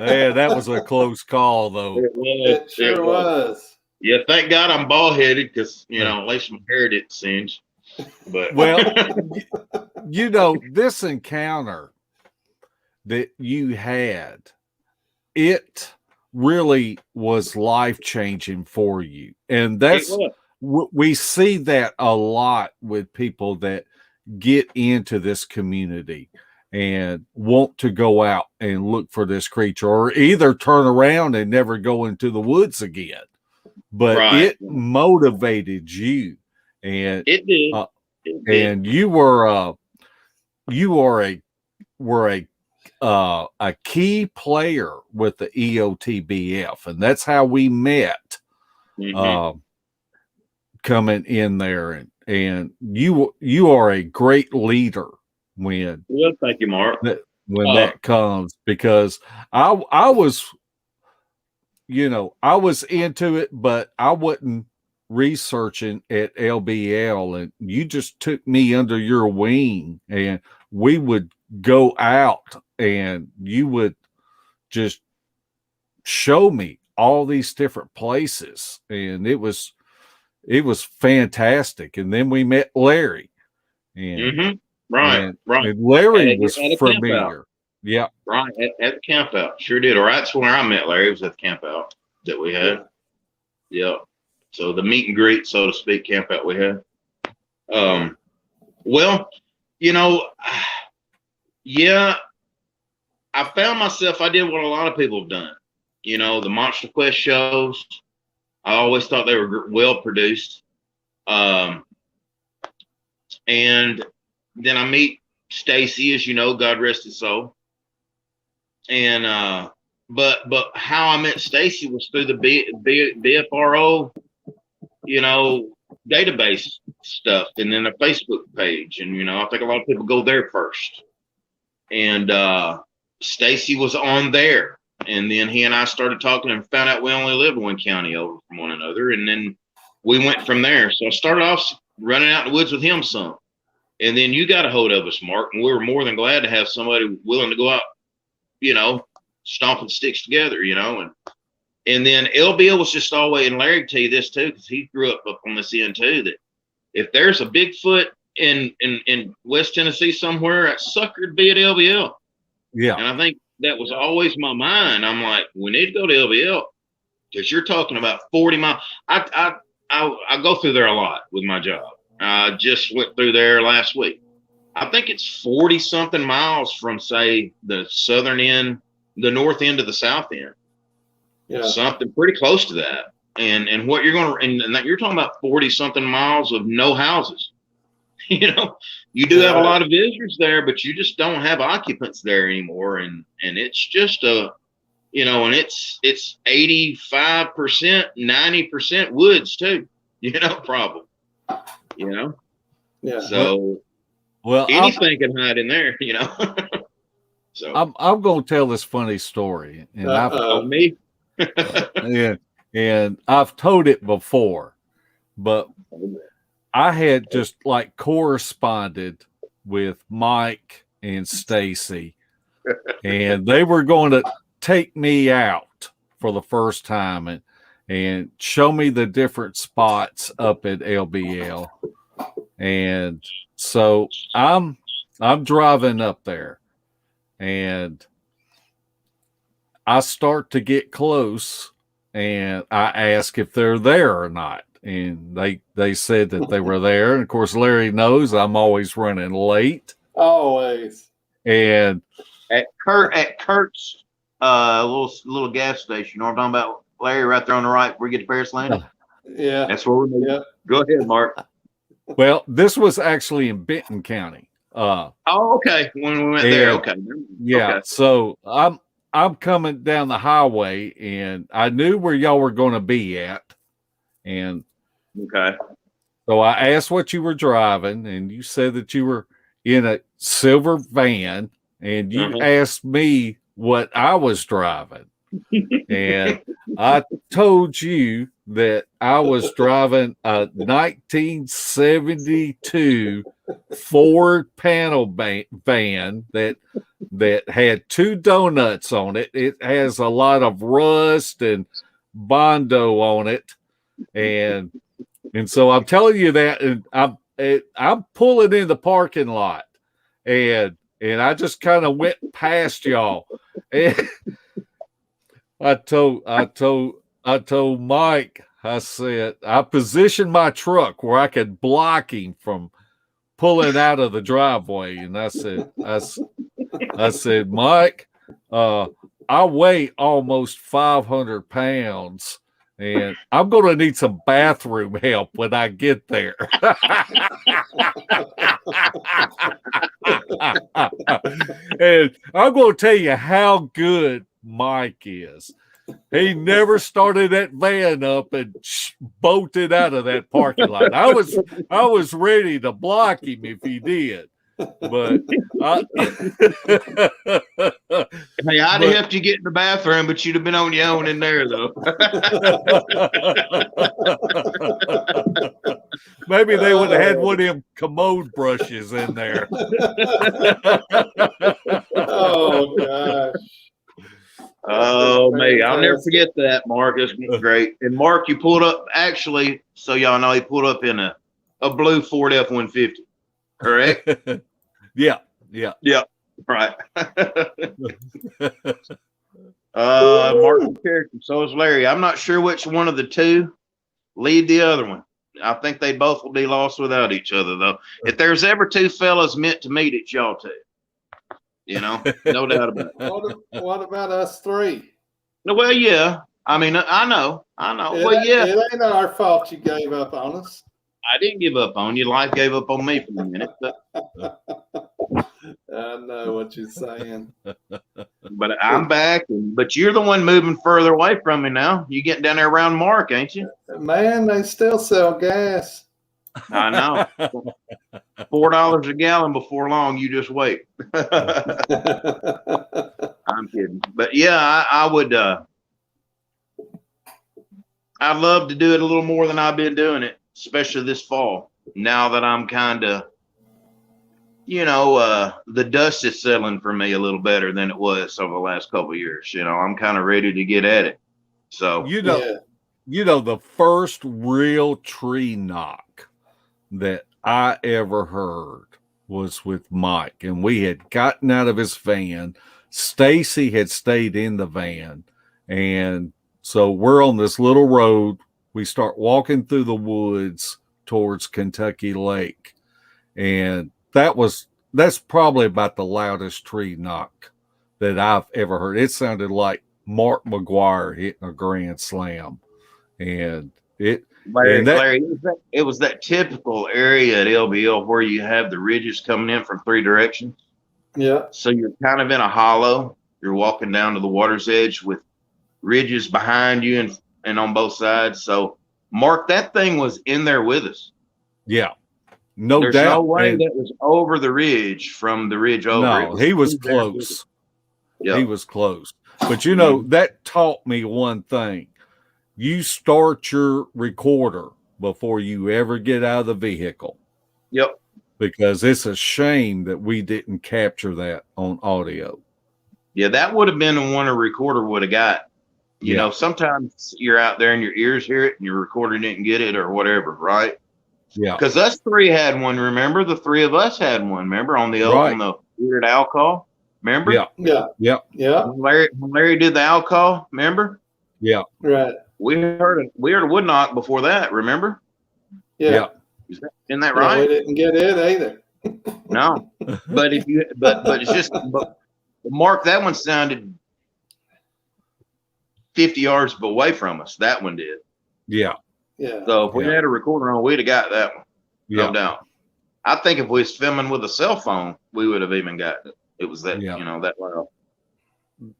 Speaker 1: Man, that was a close call, though.
Speaker 2: It sure was.
Speaker 4: Yeah, thank God I'm bald headed, because you know, at least my hair didn't singe. But
Speaker 1: well, you know, this encounter that you had, it really was life-changing for you, and that's we see that a lot with people that get into this community and want to go out and look for this creature, or either turn around and never go into the woods again. But it motivated you, and
Speaker 4: it did.
Speaker 1: And you were a key player with the EOTBF, and that's how we met. Coming in there, and you are a great leader when.
Speaker 4: Well, thank you, Mark.
Speaker 1: That comes, because I was, I was into it, but I wasn't researching at LBL, and you just took me under your wing, and we would go out and you would just show me all these different places, and it was fantastic. And then we met Larry, and
Speaker 4: Right.
Speaker 1: and Larry was
Speaker 4: at a
Speaker 1: familiar. Yeah.
Speaker 4: Right. At the camp out. Sure did. Or that's where I met Larry. It was at the camp out that we had. Yeah. So the meet and greet, so to speak, camp out we had. Well, yeah, I found myself, I did what a lot of people have done. The Monster Quest shows, I always thought they were well produced. And then I meet Stacy, as you know, God rest his soul. And but how I met Stacy was through the BFRO, database stuff, and then a Facebook page. And I think a lot of people go there first. And Stacy was on there, and then he and I started talking and found out we only lived one county over from one another, and then we went from there. So I started off running out in the woods with him some, and then you got a hold of us, Mark, and we were more than glad to have somebody willing to go out, stomping sticks together, and then LBL was just always, and Larry can tell you this too, because he grew up on this end too, that if there's a Bigfoot in West Tennessee somewhere, that sucker'd be at LBL.
Speaker 1: Yeah.
Speaker 4: And I think that was always my mind. I'm like, we need to go to LBL, because you're talking about 40 miles. I go through there a lot with my job. I just went through there last week. I think it's 40 something miles from, say, the southern end, the north end to the south end. Yeah. Something pretty close to that. And what you're going to, and you're talking about 40 something miles of no houses. You do have a lot of visitors there, but you just don't have occupants there anymore. And it's just and it's 85%, 90% woods too, problem, Yeah. So, well, anything can hide in there, So
Speaker 1: I'm going to tell this funny story, and
Speaker 4: me.
Speaker 1: and I've told it before, but I had just like corresponded with Mike and Stacy, and they were going to take me out for the first time and show me the different spots up at LBL. And so I'm driving up there, and I start to get close, and I ask if they're there or not. And they said that they were there. And of course, Larry knows I'm always running late.
Speaker 2: Always.
Speaker 1: And
Speaker 4: at Kurt's little gas station, you know what I'm talking about, Larry, right there on the right where you get to Paris Landing?
Speaker 2: Yeah.
Speaker 4: That's where we're
Speaker 2: yeah.
Speaker 4: Go ahead, Mark.
Speaker 1: Well, this was actually in Benton County.
Speaker 4: Okay. When we went there, okay.
Speaker 1: Yeah.
Speaker 4: Okay.
Speaker 1: So I'm coming down the highway, and I knew where y'all were going to be at. And
Speaker 4: okay.
Speaker 1: So I asked what you were driving, and you said that you were in a silver van, and you asked me what I was driving. And I told you that I was driving a 1972 Ford panel van that had two donuts on it. It has a lot of rust and Bondo on it. And so I'm telling you that, and I'm pulling in the parking lot, and I just kind of went past y'all, and I told Mike, I said, I positioned my truck where I could block him from pulling out of the driveway, and I said, Mike, I weigh almost 500 pounds. And I'm going to need some bathroom help when I get there. And I'm going to tell you how good Mike is. He never started that van up and bolted out of that parking lot. I was ready to block him if he did. But
Speaker 4: Hey, I'd
Speaker 1: But-
Speaker 4: have helped you get in the bathroom, but you'd have been on your own in there, though.
Speaker 1: Maybe they would have had one of them commode brushes in there.
Speaker 2: Oh gosh.
Speaker 4: Oh, man. I'll never
Speaker 2: Fantastic.
Speaker 4: forget that, Mark. It's great. And Mark, you pulled up, actually, so y'all know, he pulled up in a blue Ford F-150, correct?
Speaker 1: Yeah.
Speaker 4: Right. Mark's a character. So is Larry. I'm not sure which one of the two lead the other one. I think they both will be lost without each other, though. If there's ever two fellas meant to meet, it's y'all two. You know, no doubt about it.
Speaker 2: What about us three?
Speaker 4: No, well, yeah. I mean, I know. Well, yeah.
Speaker 2: It ain't our fault you gave up on us.
Speaker 4: I didn't give up on you. Life gave up on me for a minute.
Speaker 2: I know what you're saying.
Speaker 4: But I'm back. But you're the one moving further away from me now. You getting down there around Mark, ain't you?
Speaker 2: Man, they still sell gas.
Speaker 4: I know. $4 a gallon before long. You just wait. I'm kidding. But yeah, I would. I'd love to do it a little more than I've been doing it, especially this fall. Now that I'm kind of, the dust is settling for me a little better than it was over the last couple of years. I'm kind of ready to get at it. So
Speaker 1: the first real tree knock that I ever heard was with Mike, and we had gotten out of his van. Stacy had stayed in the van, and so we're on this little road. We start walking through the woods towards Kentucky Lake, and that's probably about the loudest tree knock that I've ever heard. It sounded like Mark McGuire hitting a grand slam, and
Speaker 4: Larry, it was that typical area at LBL where you have the ridges coming in from three directions.
Speaker 2: Yeah.
Speaker 4: So you're kind of in a hollow. You're walking down to the water's edge with ridges behind you and on both sides. So, Mark, that thing was in there with us.
Speaker 1: Yeah.
Speaker 4: There's
Speaker 1: doubt.
Speaker 4: no way that was over the ridge from the ridge over.
Speaker 1: No, he was close.
Speaker 4: Yep.
Speaker 1: He was close. But that taught me one thing. You start your recorder before you ever get out of the vehicle.
Speaker 4: Yep.
Speaker 1: Because it's a shame that we didn't capture that on audio.
Speaker 4: Yeah, that would have been the one a recorder would have got. You know, sometimes you're out there and your ears hear it and your recorder didn't get it or whatever, right?
Speaker 1: Yeah.
Speaker 4: Because us three had one, remember? The three of us had one, remember? On the weird alcohol, remember?
Speaker 2: Yeah.
Speaker 4: When Larry did the alcohol, remember?
Speaker 1: Yeah.
Speaker 2: Right.
Speaker 4: We heard a wood knock before that, remember?
Speaker 2: Yeah.
Speaker 4: Isn't that right?
Speaker 2: No, we didn't get it either.
Speaker 4: No. But it's just Mark, that one sounded 50 yards away from us. That one did.
Speaker 1: Yeah.
Speaker 2: Yeah.
Speaker 4: So if we had a recorder on, we'd have got that one. No doubt. I think if we was filming with a cell phone, we would have even got it. It was that, that loud.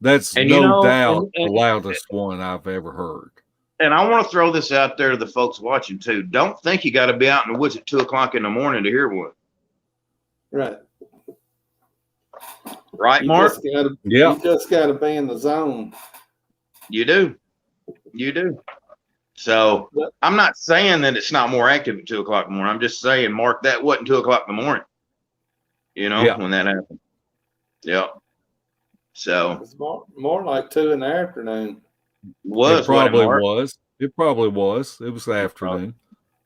Speaker 1: That's no doubt the loudest one I've ever heard.
Speaker 4: And I want to throw this out there to the folks watching too. Don't think you got to be out in the woods at 2:00 in the morning to hear one.
Speaker 2: Right.
Speaker 4: Right, Mark?
Speaker 2: You just got to be in the zone.
Speaker 4: You do. So I'm not saying that it's not more active at 2:00 in the morning. I'm just saying, Mark, that wasn't 2:00 in the morning. When that happened. Yeah. So
Speaker 2: it's more like 2 in the afternoon.
Speaker 1: It probably was. It was the afternoon.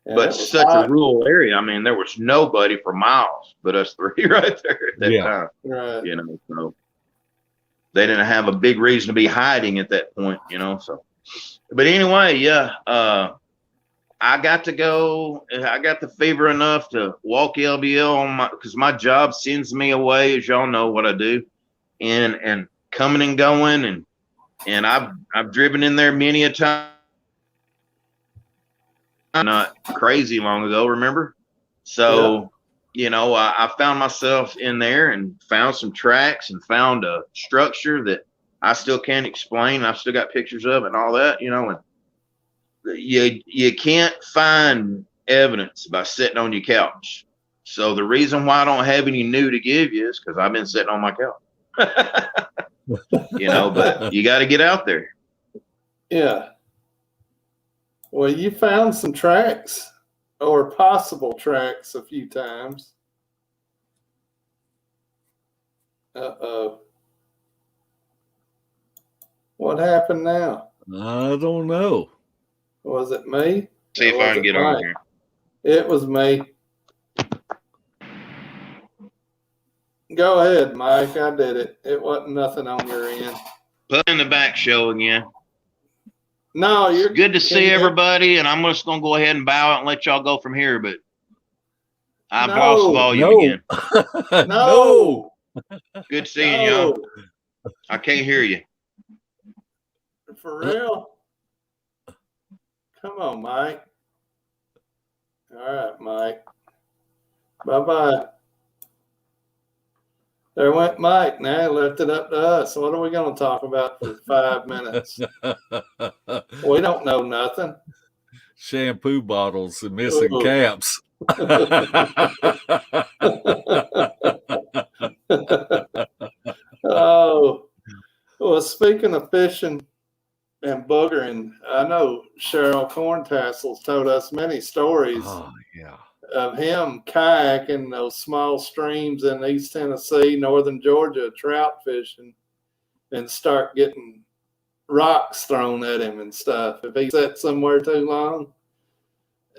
Speaker 4: But such a rural area. I mean, there was nobody for miles but us three right there at that time.
Speaker 2: Right.
Speaker 4: So they didn't have a big reason to be hiding at that point, so. But anyway, I got to go. I got the fever enough to walk LBL because my job sends me away, as y'all know what I do, and coming and going, and I've driven in there many a time. Not crazy long ago, remember? So, I found myself in there and found some tracks and found a structure that I still can't explain. I've still got pictures of it and all that, and you can't find evidence by sitting on your couch. So the reason why I don't have any new to give you is because I've been sitting on my couch. but you got to get out there.
Speaker 2: Yeah. Well, you found some tracks or possible tracks a few times. Uh-oh. What happened now?
Speaker 1: I don't know.
Speaker 2: Was it me?
Speaker 4: See if I can get on here.
Speaker 2: It was me. Go ahead, Mike. I did it. It wasn't nothing on your end.
Speaker 4: Put in the back show again.
Speaker 2: No, you're
Speaker 4: good to see everybody, and I'm just gonna go ahead and bow out and let y'all go from here. But I've lost volume again.
Speaker 2: No.
Speaker 4: Good seeing y'all. I can't hear you.
Speaker 2: For real? Come on, Mike. All right, Mike. Bye-bye. There went Mike. Now he left it up to us. What are we going to talk about for 5 minutes? We don't know nothing.
Speaker 1: Shampoo bottles and missing caps.
Speaker 2: Oh, well, speaking of fishing and boogering, I know Cheryl Corntassel's told us many stories of him kayaking those small streams in East Tennessee, northern Georgia, trout fishing, and start getting rocks thrown at him and stuff. If he sat somewhere too long,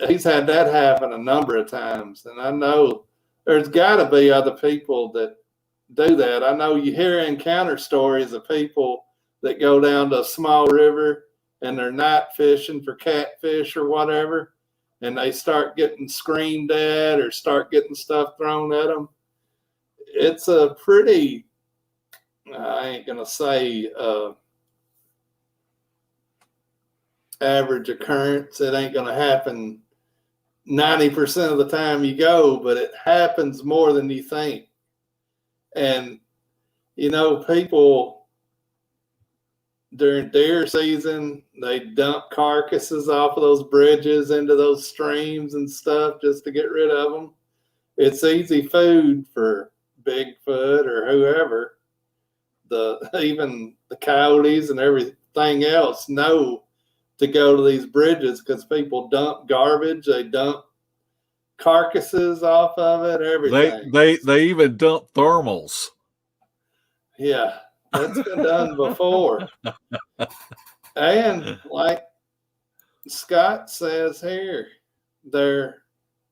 Speaker 2: he's had that happen a number of times. And I know there's got to be other people that do that. I know you hear encounter stories of people that go down to a small river and they're night fishing for catfish or whatever, and they start getting screamed at or start getting stuff thrown at them. It's a pretty, I ain't going to say average occurrence. It ain't going to happen 90% of the time you go, but it happens more than you think. And, people during deer season, they dump carcasses off of those bridges into those streams and stuff just to get rid of them. It's easy food for Bigfoot or whoever. Even the coyotes and everything else know to go to these bridges because people dump garbage. They dump carcasses off of it, everything.
Speaker 1: They even dump thermals.
Speaker 2: Yeah, that's been done before. And like Scott says here, they're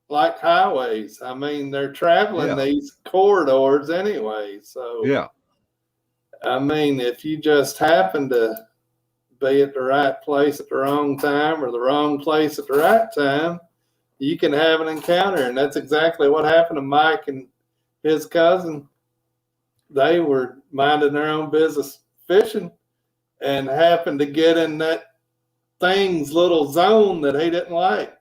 Speaker 2: like highways. I mean, they're traveling these corridors anyway. So, I mean, if you just happen to be at the right place at the wrong time or the wrong place at the right time, you can have an encounter. And that's exactly what happened to Mike and his cousin. They were minding their own business fishing and happened to get in that thing's little zone that he didn't like.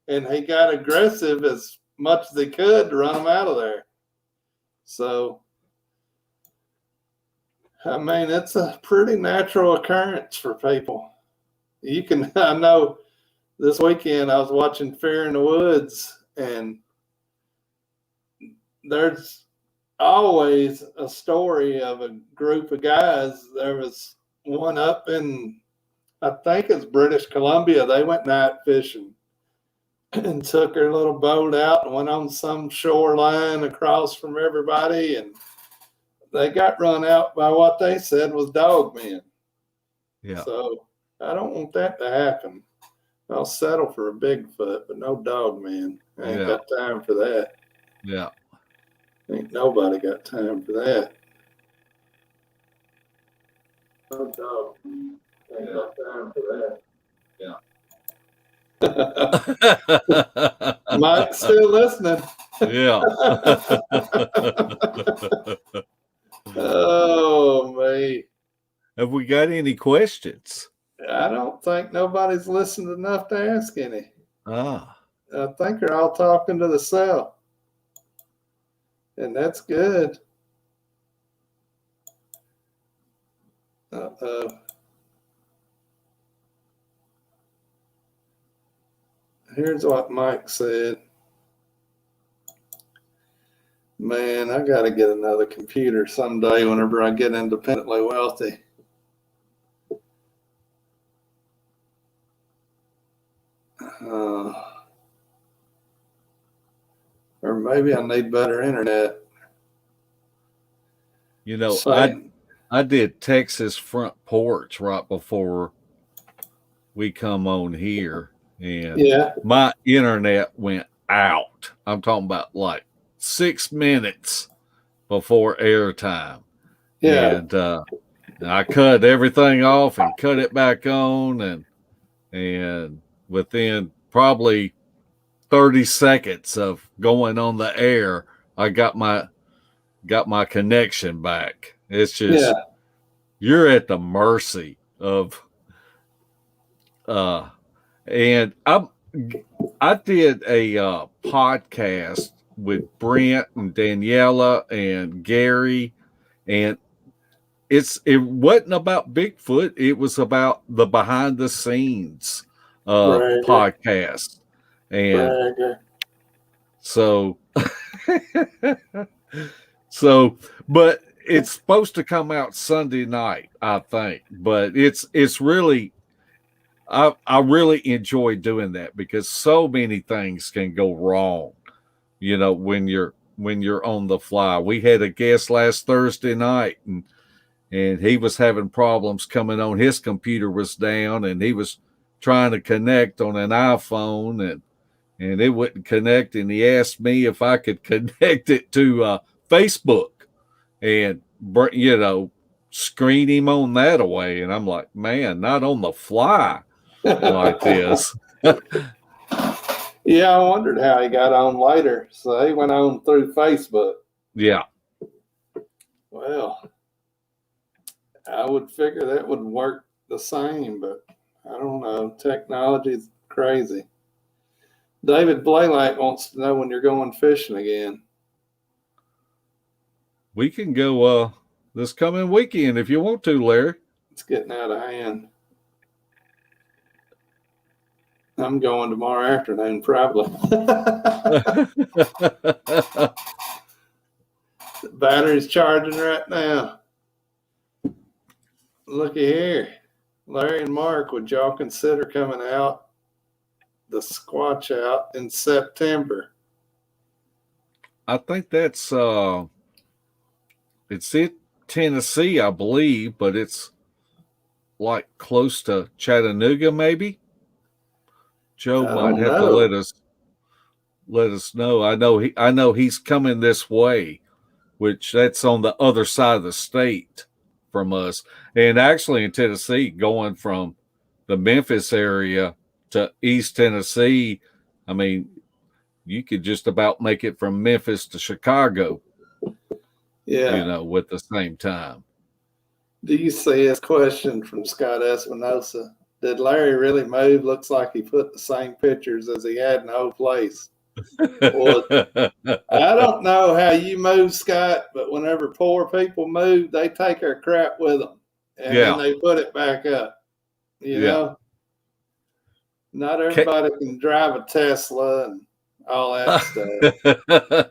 Speaker 2: And he got aggressive as much as he could to run them out of there. So, I mean, it's a pretty natural occurrence for people. I know this weekend I was watching Fear in the Woods, and there's always a story of a group of guys. There was one up in, I think it's British Columbia. They went night fishing and took their little boat out and went on some shoreline across from everybody, and they got run out by what they said was dogmen.
Speaker 1: Yeah.
Speaker 2: So I don't want that to happen. I'll settle for a Bigfoot, but no dogman. I ain't got time for that.
Speaker 1: Yeah.
Speaker 2: Ain't nobody got time for that. No dog. Ain't got time for that.
Speaker 1: Yeah.
Speaker 2: Mike's still listening.
Speaker 1: Yeah.
Speaker 2: Oh, me.
Speaker 1: Have we got any questions?
Speaker 2: I don't think nobody's listened enough to ask any.
Speaker 1: I
Speaker 2: think they're all talking to the cell. And that's good. Here's what Mike said. Man, I got to get another computer someday whenever I get independently wealthy. Or maybe I need better internet.
Speaker 1: You know,
Speaker 2: So,
Speaker 1: I did Texas front porch right before we come on here, and
Speaker 2: yeah,
Speaker 1: my internet went out. I'm talking about like 6 minutes before airtime.
Speaker 2: yeah.
Speaker 1: And I cut everything off and cut it back on, and within probably 30 seconds of going on the air, I got my connection back. It's
Speaker 2: Yeah,
Speaker 1: just you're at the mercy of and I did a podcast with Brent and Daniela and Gary, and it wasn't about Bigfoot. It was about the behind the scenes of
Speaker 2: bragger,
Speaker 1: podcasts. And
Speaker 2: bragger.
Speaker 1: so so but it's supposed to come out Sunday night, I think. But it's really I really enjoy doing that because so many things can go wrong, you know, when you're on the fly. We had a guest last Thursday night, and he was having problems coming on. His computer was down, and he was trying to connect on an iPhone, and it wouldn't connect. And he asked me if I could connect it to Facebook and, you know, screen him on that away. And I'm like, man, not on the fly like this.
Speaker 2: Yeah, I wondered how he got on later. So he went on through Facebook.
Speaker 1: Yeah.
Speaker 2: Well, I would figure that would work the same, but I don't know. Technology's crazy. David Blaylock wants to know when you're going fishing again.
Speaker 1: We can go this coming weekend if you want to, Larry.
Speaker 2: It's getting out of hand. I'm going tomorrow afternoon, probably. The battery's charging right now. Looky here. Larry and Mark, would y'all consider coming out the Squatch out in September?
Speaker 1: I think that's it's in Tennessee, I believe, but it's like close to Chattanooga, maybe. Joe
Speaker 2: I
Speaker 1: might
Speaker 2: don't
Speaker 1: have to
Speaker 2: know.
Speaker 1: let us know. I know he's coming this way, which that's on the other side of the state from us. And actually in Tennessee, going from the Memphis area to East Tennessee, I mean, you could just about make it from Memphis to Chicago,
Speaker 2: Yeah.
Speaker 1: you know, with the same time.
Speaker 2: Do you see his question from Scott Espinosa? Did Larry really move? Looks like he put the same pictures as he had in the old place. Well, I don't know how you move, Scott, but whenever poor people move, they take our crap with them, and then they put it back up. You know, not everybody can drive a Tesla and all that stuff.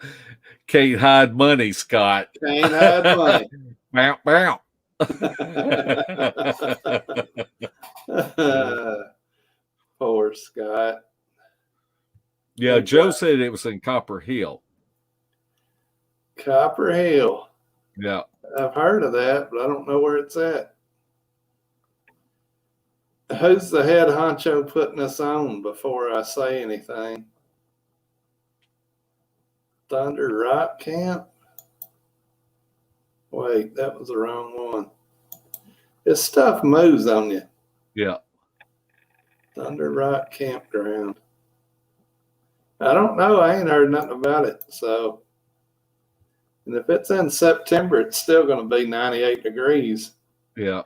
Speaker 1: Can't hide money, Scott.
Speaker 2: Can't hide money.
Speaker 1: Bow, bow.
Speaker 2: Poor Scott.
Speaker 1: Yeah, Joe said it was in Copper Hill.
Speaker 2: Copper Hill.
Speaker 1: Yeah.
Speaker 2: I've heard of that, but I don't know where it's at. Who's the head honcho putting us on before I say anything? Thunder Rock Camp? Wait, that was the wrong one. This stuff moves on you.
Speaker 1: Yeah.
Speaker 2: Thunder Rock Campground. I don't know. I ain't heard nothing about it. So, and if it's in September, it's still going to be 98 degrees.
Speaker 1: Yeah.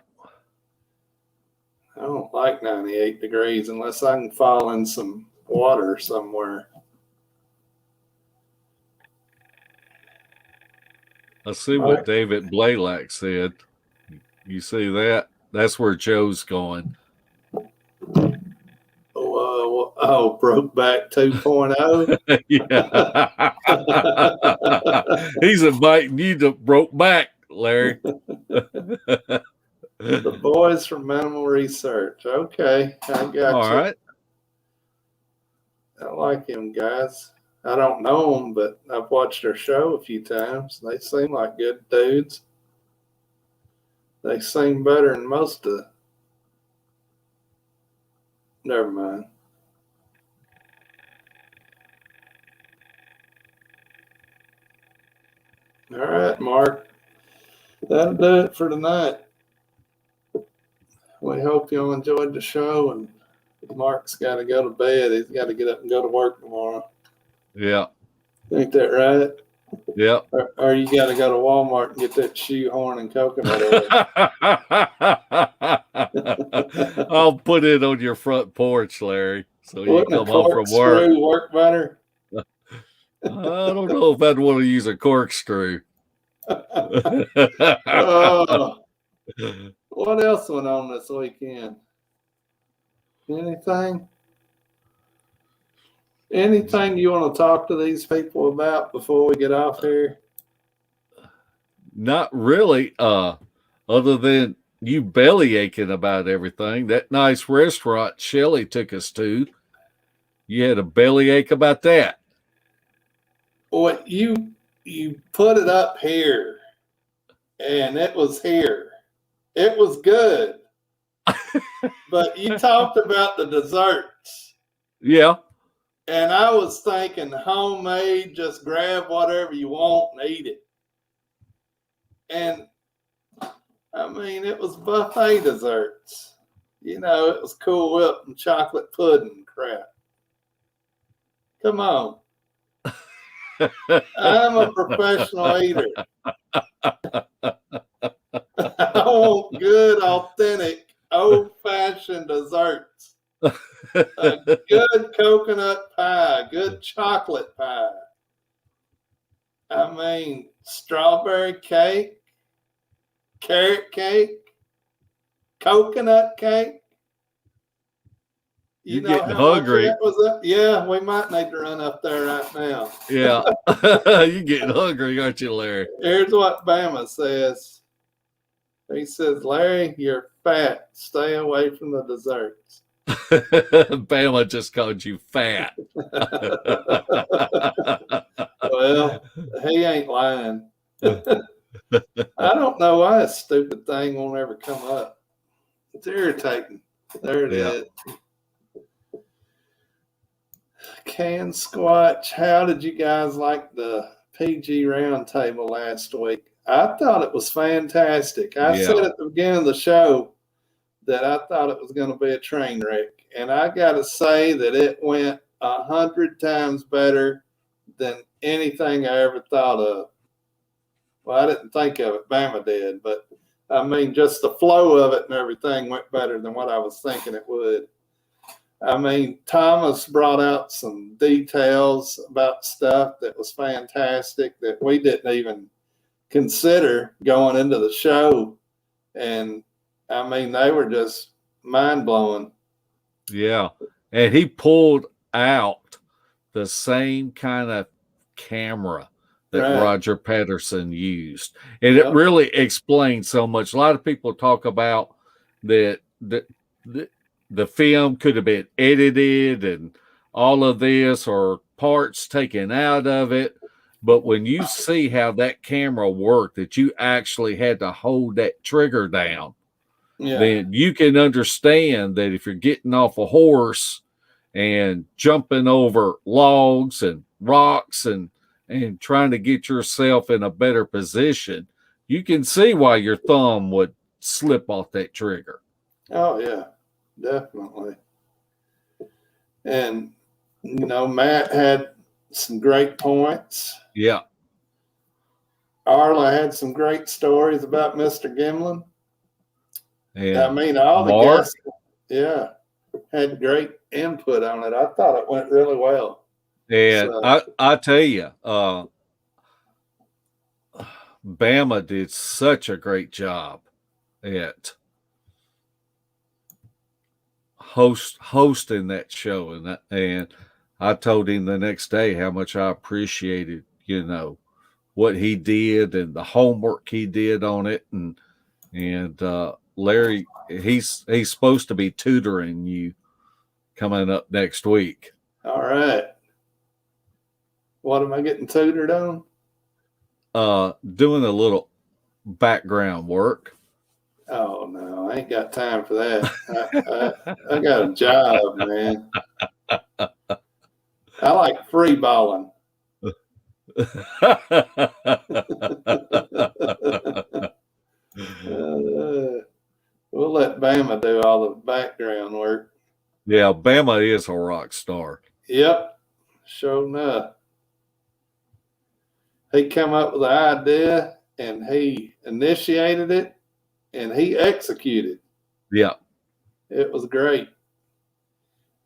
Speaker 2: I don't like 98 degrees unless I can fall in some water somewhere.
Speaker 1: I see what David Blaylock said. You see that? That's where Joe's going.
Speaker 2: Brokeback 2.0.
Speaker 1: Yeah. He's inviting you to broke back, Larry.
Speaker 2: The boys from Minimal Research. Okay, I got
Speaker 1: All
Speaker 2: you.
Speaker 1: right.
Speaker 2: I like him, guys. I don't know them, but I've watched their show a few times. They seem like good dudes. They seem better than most of. Never mind. All right, Mark. That'll do it for tonight. We hope you all enjoyed the show. And Mark's got to go to bed. He's got to get up and go to work tomorrow.
Speaker 1: Yeah.
Speaker 2: Ain't that right?
Speaker 1: Yep.
Speaker 2: Or you got to go to Walmart and get that shoehorn and coconut oil.
Speaker 1: I'll put it on your front porch, Larry, so you
Speaker 2: Wouldn't
Speaker 1: come
Speaker 2: a
Speaker 1: home from work.
Speaker 2: corkscrew work better?
Speaker 1: I don't know if I'd want to use a corkscrew.
Speaker 2: Oh, what else went on this weekend? Anything? Anything you want to talk to these people about before we get off here?
Speaker 1: Not really. Other than you belly aching about everything. That nice restaurant Shelley took us to, you had a belly ache about that.
Speaker 2: Well, you put it up here, and it was here. It was good, but you talked about the desserts.
Speaker 1: Yeah.
Speaker 2: And I was thinking homemade, just grab whatever you want and eat it. And I mean, it was buffet desserts. You know, it was Cool Whip and chocolate pudding crap. Come on. I'm a professional eater. I want good, authentic, old-fashioned desserts. A good coconut pie, good chocolate pie. I mean, strawberry cake, carrot cake, coconut cake.
Speaker 1: You're getting hungry.
Speaker 2: Yeah, we might need to run up there right now.
Speaker 1: Yeah. You're getting hungry, aren't you, Larry?
Speaker 2: Here's what Bama says. He says, Larry, you're fat. Stay away from the desserts.
Speaker 1: Bama just called you fat.
Speaker 2: Well, he ain't lying. I don't know why this stupid thing won't ever come up. It's irritating. There it is. Can Squatch, how did you guys like the PG roundtable last week? I thought it was fantastic. I said at the beginning of the show that I thought it was going to be a train wreck. And I got to say that it went 100 times better than anything I ever thought of. Well, I didn't think of it. Bama did. But, I mean, just the flow of it and everything went better than what I was thinking it would. I mean, Thomas brought out some details about stuff that was fantastic that we didn't even consider going into the show. And, I mean, they were just mind-blowing.
Speaker 1: Yeah. And he pulled out the same kind of camera that Roger Patterson used. And it really explains so much. A lot of people talk about that the film could have been edited and all of this or parts taken out of it. But when you see how that camera worked, that you actually had to hold that trigger down, then you can understand that if you're getting off a horse and jumping over logs and rocks and trying to get yourself in a better position, you can see why your thumb would slip off that trigger.
Speaker 2: Oh, yeah, definitely. And, you know, Matt had some great points.
Speaker 1: Yeah.
Speaker 2: Arla had some great stories about Mr. Gimlin.
Speaker 1: And
Speaker 2: I mean, all the guests, had great input on it. I thought it went really well.
Speaker 1: And I tell you, Bama did such a great job at hosting that show, and I told him the next day how much I appreciated, what he did and the homework he did on it, and Larry, he's supposed to be tutoring you coming up next week.
Speaker 2: All right. What am I getting tutored on?
Speaker 1: Doing a little background work.
Speaker 2: Oh no, I ain't got time for that. I got a job, man. I like free balling. We'll let Bama do all the background work.
Speaker 1: Yeah, Bama is a rock star.
Speaker 2: Yep, sure enough. He came up with the idea, and he initiated it, and he executed.
Speaker 1: Yeah.
Speaker 2: It was great.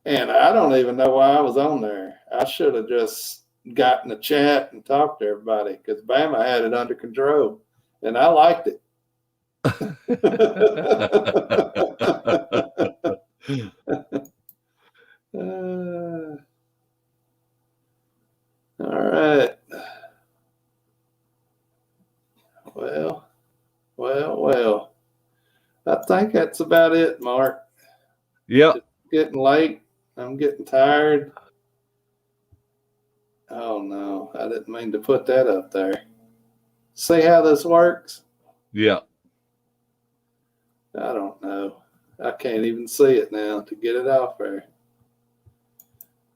Speaker 2: And I don't even know why I was on there. I should have just gotten a chat and talked to everybody because Bama had it under control, and I liked it. All right. Well. I think that's about it, Mark.
Speaker 1: Yep.
Speaker 2: It's getting late. I'm getting tired. Oh no, I didn't mean to put that up there. See how this works?
Speaker 1: Yeah.
Speaker 2: I don't know. I can't even see it now to get it off there.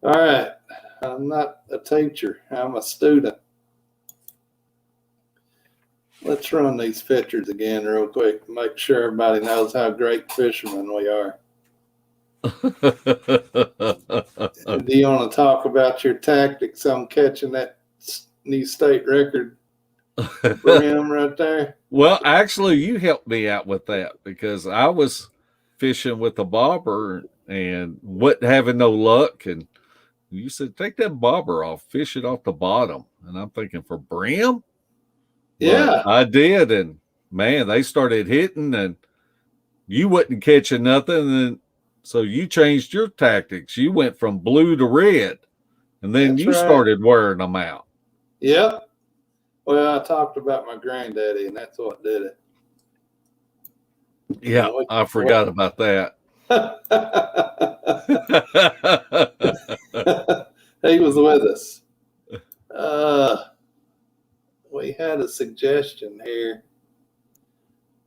Speaker 2: All right. I'm not a teacher. I'm a student. Let's run these pictures again real quick to make sure everybody knows how great fishermen we are. Do you want to talk about your tactics on catching that new state record brim right there?
Speaker 1: Well, actually, you helped me out with that because I was fishing with a bobber and wasn't having no luck. And you said, take that bobber off, fish it off the bottom. And I'm thinking, for brim?
Speaker 2: Yeah.
Speaker 1: But I did. And man, they started hitting and you wasn't catching nothing. And so you changed your tactics. You went from blue to red. And then
Speaker 2: That's
Speaker 1: you
Speaker 2: right.
Speaker 1: started wearing them out.
Speaker 2: Yep. Well, I talked about my granddaddy, and that's what did it.
Speaker 1: Yeah, I forgot about that.
Speaker 2: He was with us. We had a suggestion here.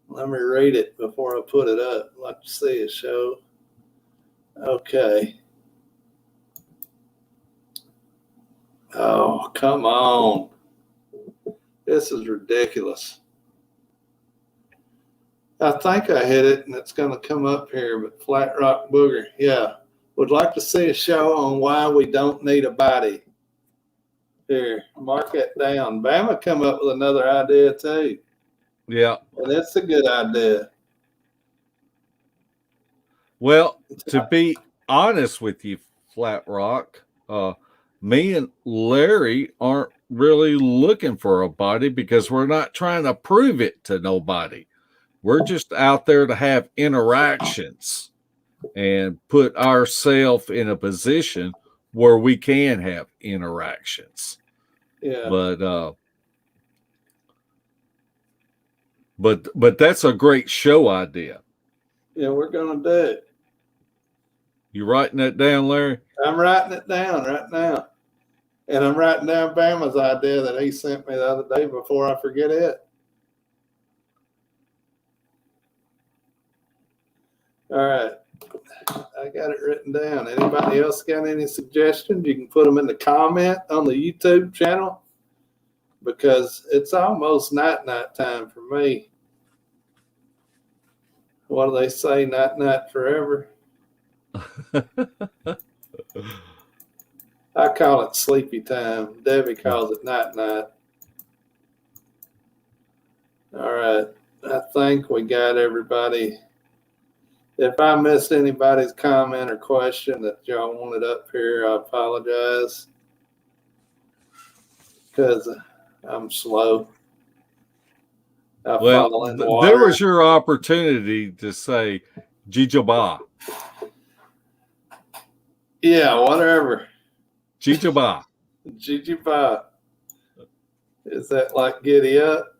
Speaker 2: Let me read it before I put it up. I'd like to see a show. Okay. Oh, come on. This is ridiculous. I think I hit it and it's going to come up here, but Flat Rock Booger. Yeah. Would like to see a show on why we don't need a body. Here, mark it down. Bama come up with another idea too.
Speaker 1: Yeah.
Speaker 2: And it's a good idea.
Speaker 1: Well, to be honest with you, Flat Rock, me and Larry aren't really looking for a body because we're not trying to prove it to nobody. We're just out there to have interactions and put ourselves in a position where we can have interactions.
Speaker 2: Yeah.
Speaker 1: But that's a great show idea.
Speaker 2: Yeah, we're going to do it.
Speaker 1: You writing that down, Larry?
Speaker 2: I'm writing it down right now. And I'm writing down Bama's idea that he sent me the other day before I forget it. All right. I got it written down. Anybody else got any suggestions? You can put them in the comment on the YouTube channel because it's almost night time for me. What do they say? Night forever. I call it sleepy time. Debbie calls it night. All right. I think we got everybody. If I missed anybody's comment or question that y'all wanted up here, I apologize because I'm slow.
Speaker 1: Well, there was your opportunity to say Jijaba.
Speaker 2: Yeah, whatever.
Speaker 1: Jijaba.
Speaker 2: Jijiba. Is that like giddy up?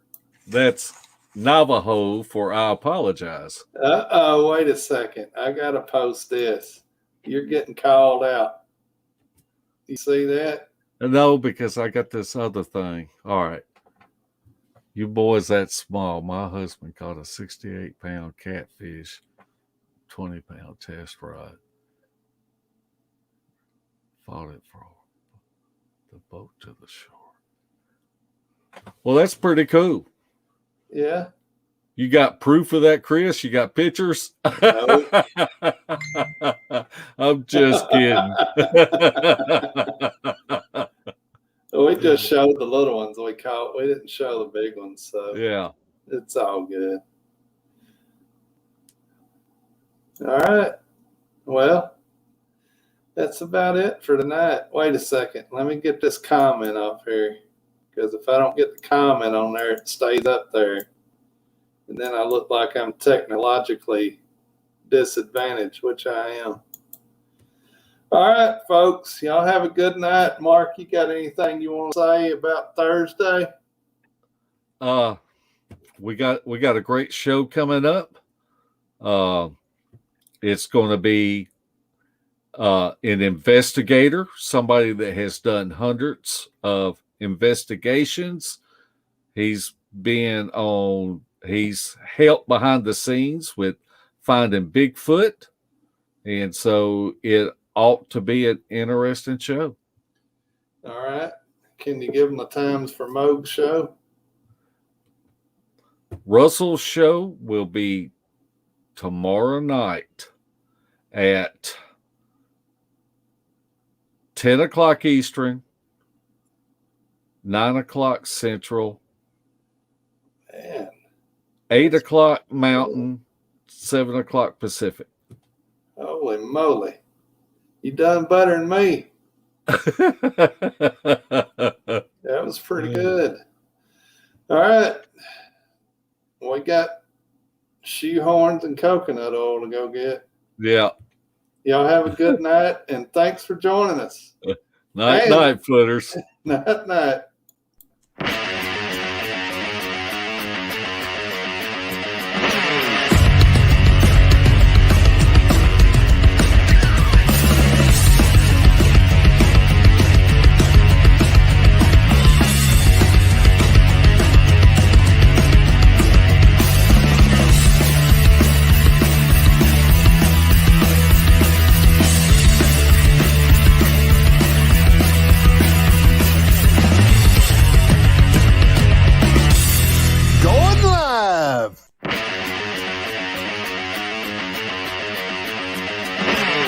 Speaker 1: That's Navajo for I apologize.
Speaker 2: Wait a second. I got to post this. You're getting called out. You see that?
Speaker 1: No, because I got this other thing. All right. You boys that small. My husband caught a 68-pound catfish, 20-pound test rod. Fought it for the boat to the shore. Well, that's pretty cool.
Speaker 2: Yeah.
Speaker 1: You got proof of that, Chris? You got pictures?
Speaker 2: No.
Speaker 1: I'm just kidding.
Speaker 2: We just showed the little ones we caught. We didn't show the big ones, so
Speaker 1: Yeah.
Speaker 2: it's all good. All right. Well, that's about it for tonight. Wait a second. Let me get this comment off here, because if I don't get the comment on there, it stays up there. And then I look like I'm technologically disadvantaged, which I am. All right, folks. Y'all have a good night. Mark, you got anything you want to say about Thursday?
Speaker 1: We got a great show coming up. It's going to be an investigator, somebody that has done hundreds of investigations. He's helped behind the scenes with finding Bigfoot. And so it ought to be an interesting show.
Speaker 2: All right. Can you give them the times for Moog's show?
Speaker 1: Russell's show will be tomorrow night at 10 o'clock Eastern, 9 o'clock Central,
Speaker 2: Man.
Speaker 1: 8 o'clock Mountain, 7 o'clock Pacific.
Speaker 2: Holy moly. You done better than me. That was pretty good. All right. We got shoehorns and coconut oil to go get.
Speaker 1: Yeah.
Speaker 2: Y'all have a good night, and thanks for joining us.
Speaker 1: Night, footers.
Speaker 2: Night.